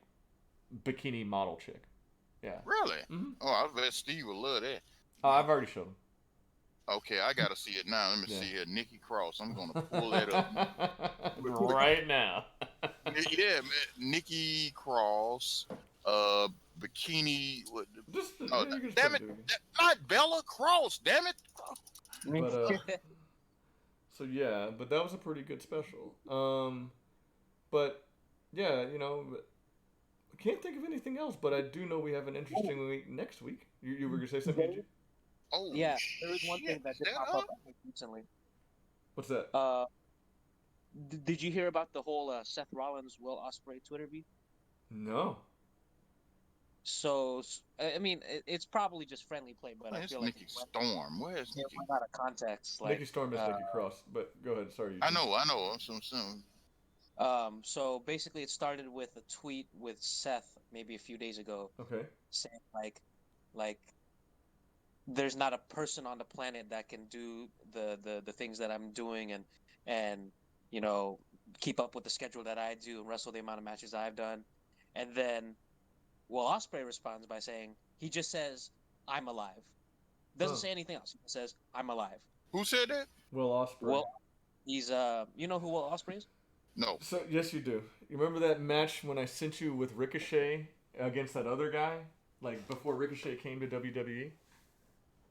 bikini model chick. Yeah. Really? Mm-hmm. Oh, I bet Steve will love that. I've already showed him. Okay, I gotta see it now. Let me Yeah. see here. Nikki Cross. I'm gonna pull that up. Right now. Yeah, man. Nikki Cross. Bikini. What? Just Oh, you can damn start it! doing Not Bella Cross. Damn it! But so yeah, but that was a pretty good special. But yeah, I can't think of anything else. But I do know we have an interesting week next week. You were gonna say something? AJ? Oh, Yeah. There was one shit. thing that did That pop her? up I think, recently. What's that? Did you hear about the whole Seth Rollins Will Ospreay Twitter beef? No. I mean, it's probably just friendly play, but I Man, it's feel like Nikki Storm. Where's it Nikki? went out of context. Nikki Storm is Uh, Nikki Cross, but go ahead. Sorry, I Eugene. know, I know. Some. so basically, it started with a tweet with Seth maybe a few days ago Okay. saying like there's not a person on the planet that can do the things that I'm doing and you know keep up with the schedule that I do and wrestle the amount of matches I've done. And then Will Ospreay responds by saying he just says I'm alive. Doesn't Huh. say anything else. He just says I'm alive. Who said that? Will Ospreay. Well, he's you know who Will Ospreay is? No. So yes, you do. You remember that match when I sent you with Ricochet against that other guy, like before Ricochet came to WWE?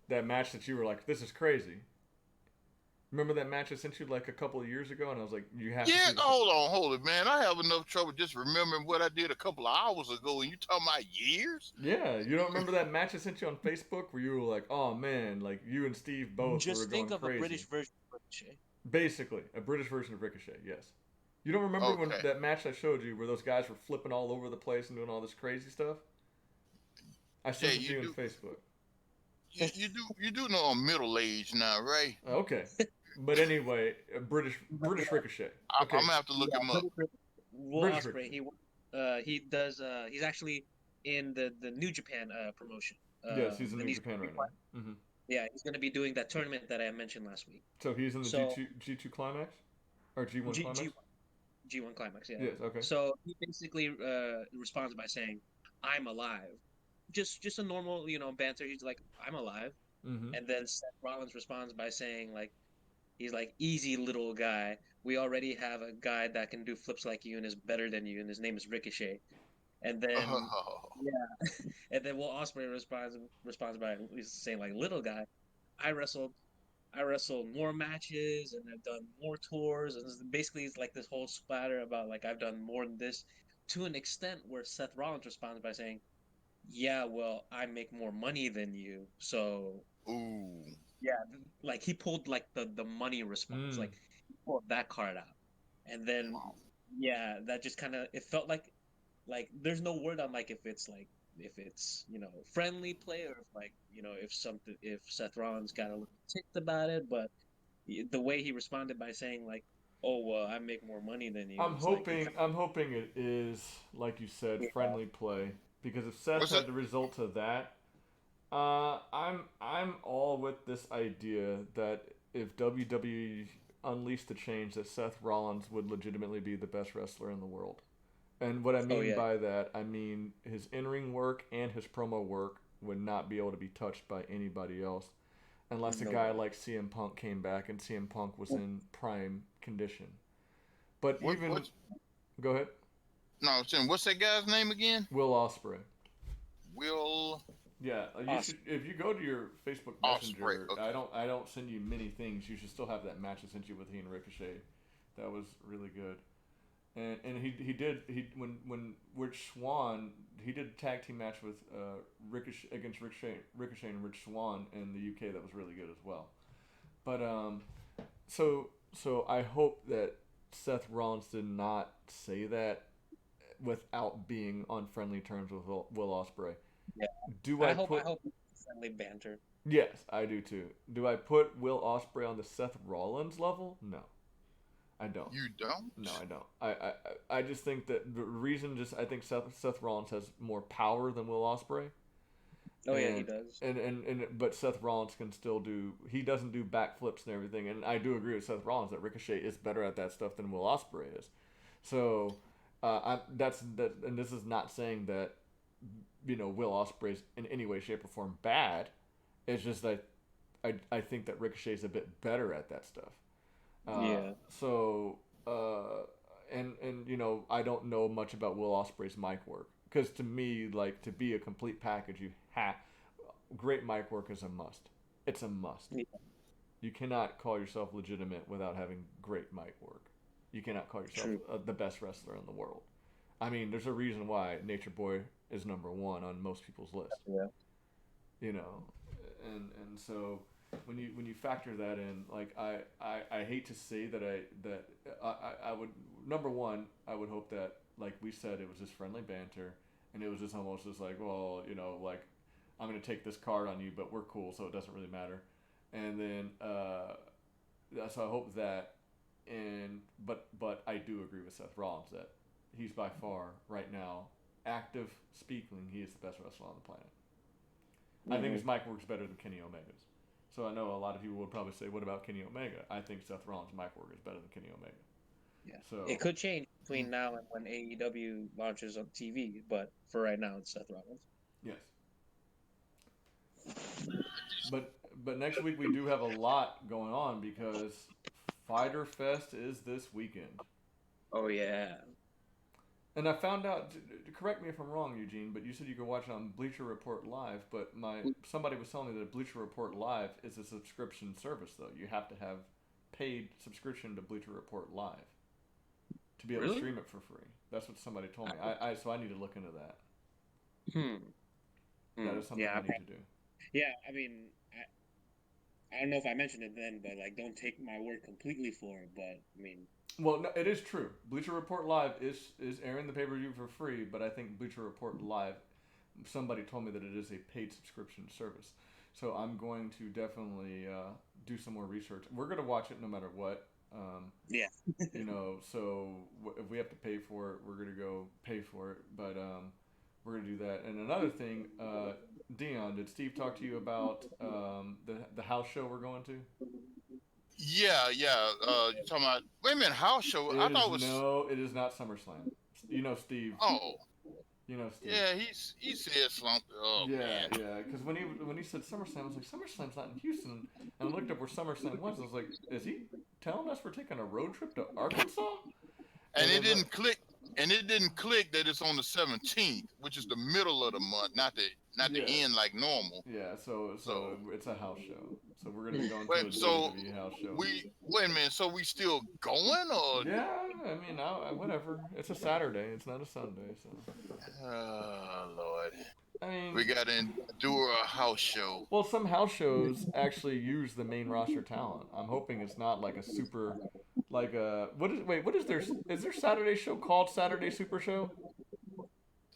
That match that you were like, "This is crazy." Remember that match I sent you like a couple of years ago, and I was like, "You have to Yeah, see this." hold it, man. I have enough trouble just remembering what I did a couple of hours ago, and you talking about years? Yeah, you don't remember that match I sent you on Facebook where you were like, "Oh man," like you and Steve both were Just going think of a crazy. British version of Ricochet. Basically, a British version of Ricochet. Yes. You don't remember when Okay. that match I showed you where those guys were flipping all over the place and doing all this crazy stuff? I Yeah, sent it to you on Facebook. you do know I'm middle aged now, right? Okay. But anyway, But British Ricochet. I'm Okay, gonna have to look yeah, him up. British Will British Ospreay. Ricochet. He does he's actually in the New Japan promotion. Yes, he's in And New he's Japan right now. yeah, he's going to be doing that tournament that I mentioned last week. So he's in the So G2 Climax or G1 G Climax. G1 Climax, yeah. Yes. Okay. So he basically responds by saying, "I'm alive." Just a normal, banter. He's like, "I'm alive," Mm-hmm. and then Seth Rollins responds by saying, like, he's like, "Easy, little guy. We already have a guy that can do flips like you and is better than you, and his name is Ricochet." And then yeah, and then Will Ospreay responds by saying like, "Little guy. I wrestled I wrestled more matches and I've done more tours, and basically it's like this whole splatter about like I've done more than this, to an extent where Seth Rollins responds by saying, "Yeah, well, I make more money than you." So Ooh. yeah, like he pulled like the money response, Mm. like he pulled that card out, and then Wow. yeah, that just kind of it felt like there's no word on like if it's friendly play or if like if Seth Rollins got a little ticked about it, but the way he responded by saying like, "Oh well, I make more money than you," it's like it kind I'm hoping it is like you said, of, friendly play. Because if Seth What's it? had the result of that, I'm all with this idea that if WWE unleashed the change, that Seth Rollins would legitimately be the best wrestler in the world. And what I oh mean yeah, by that, I mean his in-ring work and his promo work would not be able to be touched by anybody else, unless a no guy way. like CM Punk came back and CM Punk was in prime condition. But What? even What's? go ahead, No, I'm saying, what's that guy's name again? Will Osprey. Will Yeah, you should. Awesome. If you go to your Facebook Osprey. Messenger, Okay. I don't send you many things. You should still have that match I sent you with he and Ricochet. That was really good. And he did when Rich Swan he did a tag team match with Ricochet against Ricochet and Rich Swan in the UK that was really good as well. But so I hope that Seth Rollins did not say that without being on friendly terms with Will Ospreay. Yeah, Do I I put hope it's friendly banter. Yes, I do too. Do I put Will Ospreay on the Seth Rollins level? No, I don't. You don't? No, I don't. I just think that the reason just I think Seth Rollins has more power than Will Ospreay, Oh yeah, he and does. but Seth Rollins can still do. He doesn't do backflips and everything, and I do agree with Seth Rollins that Ricochet is better at that stuff than Will Ospreay is. So, that's that, and this is not saying that Will Ospreay's in any way, shape, or form bad. It's just that I think that Ricochet's a bit better at that stuff. Uh, Yeah, so and I don't know much about Will Ospreay's mic work because to me, like to be a complete package, you have great mic work is a must. It's a must. yeah, You cannot call yourself legitimate without having great mic work. You cannot call yourself true. the best wrestler in the world. I mean, there's a reason why Nature Boy is number one on most people's list. Yeah, You know, and so when you factor that in, like I hate to say that I would number one I would hope that like we said it was just friendly banter, and it was just almost just like, well, like I'm gonna take this card on you, but we're cool, so it doesn't really matter. And then so I hope that, and but I do agree with Seth Rollins that he's by far right now, active speaking, he is the best wrestler on the planet. I think his mic works better than Kenny Omega's. So I know a lot of people would probably say, "What about Kenny Omega?" I think Seth Rollins' mic work is better than Kenny Omega. Yeah. So It could change between now and when AEW launches on TV, but for right now, it's Seth Rollins. yes, but next week we do have a lot going on because Fighter Fest is this weekend. Oh yeah. And I found out. Correct me if I'm wrong, Eugene, but you said you could watch it on Bleacher Report Live. But somebody was telling me that Bleacher Report Live is a subscription service, though. You have to have paid subscription to Bleacher Report Live to be able to stream it for free. That's what somebody told me. So I need to look into that. That is something I need to do. Yeah, I mean, I don't know if I mentioned it then, but like, don't take my word completely for it. But I mean, well, no, it is true. Bleacher Report Live is airing the pay-per-view for free, but I think Bleacher Report Live, somebody told me that it is a paid subscription service. So I'm going to definitely do some more research. We're going to watch it no matter what. Yeah. So if we have to pay for it, we're going to go pay for it. But we're going to do that. And another thing, Dion, did Steve talk to you about the house show we're going to? Yeah. You're talking about, wait a minute, house show? I thought it was. No, it is not SummerSlam. Steve. Oh. Steve. Yeah, he said something. Oh, yeah, man. yeah. Because when he said SummerSlam, I was like, SummerSlam's not in Houston. And I looked up where SummerSlam was. I was like, is he telling us we're taking a road trip to Arkansas? And it didn't click. And it didn't click that it's on the 17th, which is the middle of the month, not the end like normal. Yeah, so it's a house show. So we're gonna be going to a WWE house show. Wait a minute. So we still going or? Yeah, I mean, whatever. It's a Saturday. It's not a Sunday. So. Oh Lord. I mean, we gotta endure a house show. Well, some house shows actually use the main roster talent. I'm hoping it's not like a super, like a what is there? Is there Saturday show called Saturday Super Show?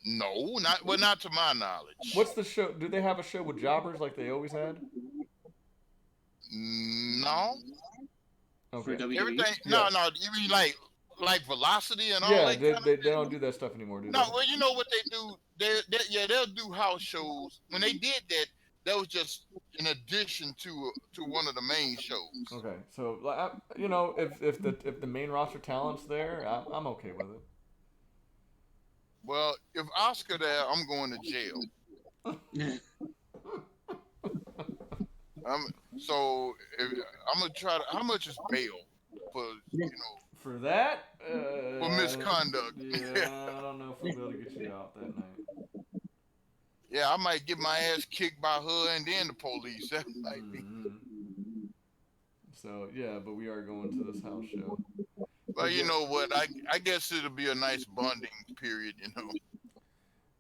No, not to my knowledge. What's the show? Do they have a show with jobbers like they always had? No. Okay. Everything. No. You mean like Velocity and all that? Yeah, they don't do that stuff anymore, do they? No. Well, you know what they do? They'll do house shows. When they did that, that was just in addition to one of the main shows. Okay, so if the main roster talent's there, I'm okay with it. Well, if Oscar there, I'm going to jail. So I'm gonna try to. How much is bail for For that? For misconduct. Yeah, I don't know if we'll be able to get you out that night. Yeah, I might get my ass kicked by her and then the police. That might be. So yeah, but we are going to this house show. Well, you know what? I guess it'll be a nice bonding period,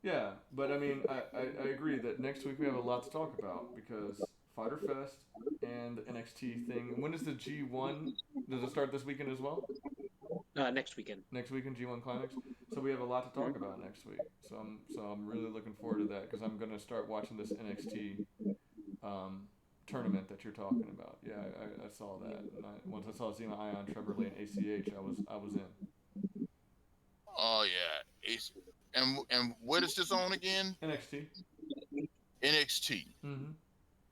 Yeah, but I mean, I agree that next week we have a lot to talk about because Fighter Fest and the NXT thing. When is the G1? Does it start this weekend as well? Next weekend. Next weekend, G1 Climax. So we have a lot to talk about next week. So I'm really looking forward to that because I'm gonna start watching this NXT tournament that you're talking about. Yeah, I saw that. And once I saw Zena Ion, Trevor Lee, and ACH, I was in. Oh yeah, and what is this on again? NXT. NXT. Mm-hmm.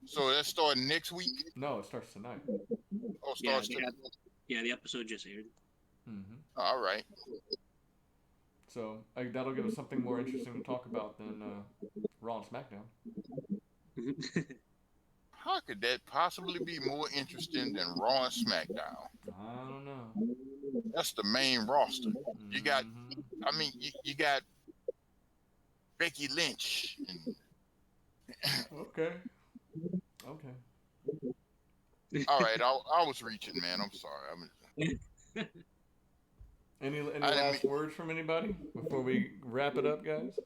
So that's starting next week? No, it starts tonight. Oh, it starts tonight. Yeah, the episode just aired. Mm-hmm. All right. So that'll give us something more interesting to talk about than Raw and SmackDown. How could that possibly be more interesting than Raw and SmackDown? I don't know. That's the main roster. Mm-hmm. You got, I mean, you got Becky Lynch. Okay. All right, I was reaching, man. I'm sorry. Any last words from anybody before we wrap it up, guys?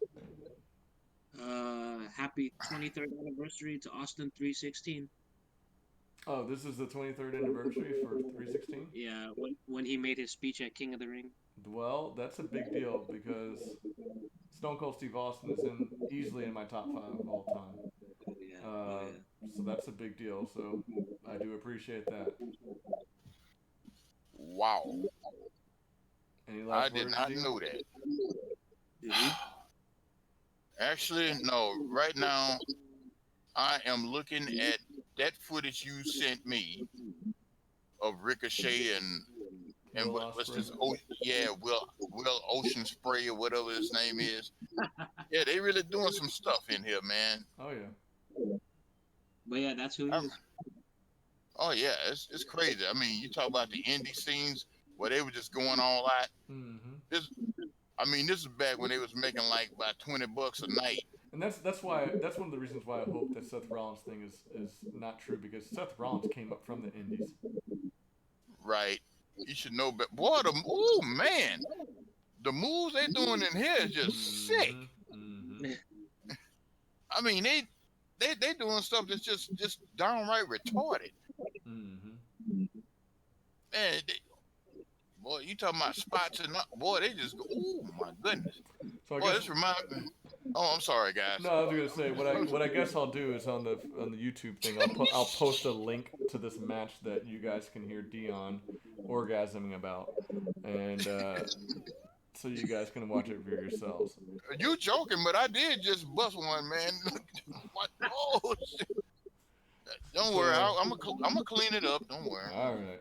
Happy 23rd anniversary to Austin 316. Oh, this is the 23rd anniversary for 316. Yeah, when he made his speech at King of the Ring. Well, that's a big deal because Stone Cold Steve Austin is in easily in my top five of all time. Oh yeah, oh Uh, yeah. so that's a big deal. So I do appreciate that. Wow. Any I last did words, not Dio? know that. Hmm. Actually, no. Right now, I am looking at that footage you sent me of Ricochet and Will what's Osprey. this? Oh yeah, Will Ocean Spray or whatever his name is. Yeah, they really doing some stuff in here, man. Oh yeah. But yeah, that's who he I'm, is. oh yeah, it's crazy. I mean, you talk about the indie scenes where they were just going all out. Mm-hmm. This, I mean, this is back when they was making like about $20 a night. And that's one of the reasons why I hope that Seth Rollins thing is not true because Seth Rollins came up from the Indies. Right? You should know, but boy, oh man, the moves they doing in here is just sick. Mm-hmm. Mm-hmm. I mean, they doing stuff that's just downright retarded. Mm-hmm. Man, boy, you talking about spots and boy, they just go. Oh my goodness, So I boy, guess this remind. Oh, I'm sorry, no, guys. I was gonna say what I guess I'll do is on the YouTube thing I'll post a link to this match that you guys can hear Dion orgasming about, and so you guys can watch it for yourselves. You joking, but I did just bust one, man. What? Oh, shit. Don't worry, So I'm gonna clean it up. Don't worry. all right.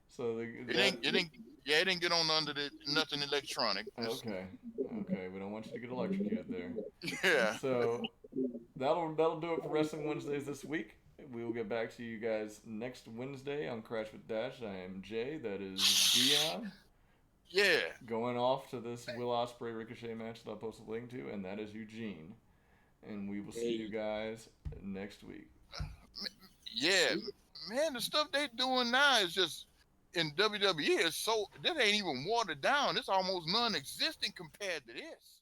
So It that ain't it ain't yeah, it didn't get on under the nothing electronic. Just okay, okay. We don't want you to get electrocuted there. yeah. So that'll do it for Wrestling Wednesdays this week. We will get back to you guys next Wednesday on Crash with Dash. I am Jay. That is Dion. Yeah. Going off to this Will Ospreay Ricochet match that I'll post a link to, and that is Eugene. And we will see you Hey, guys next week. Yeah. Man, the stuff they doing now is just in WWE is so this ain't even watered down. It's almost non existent compared to this.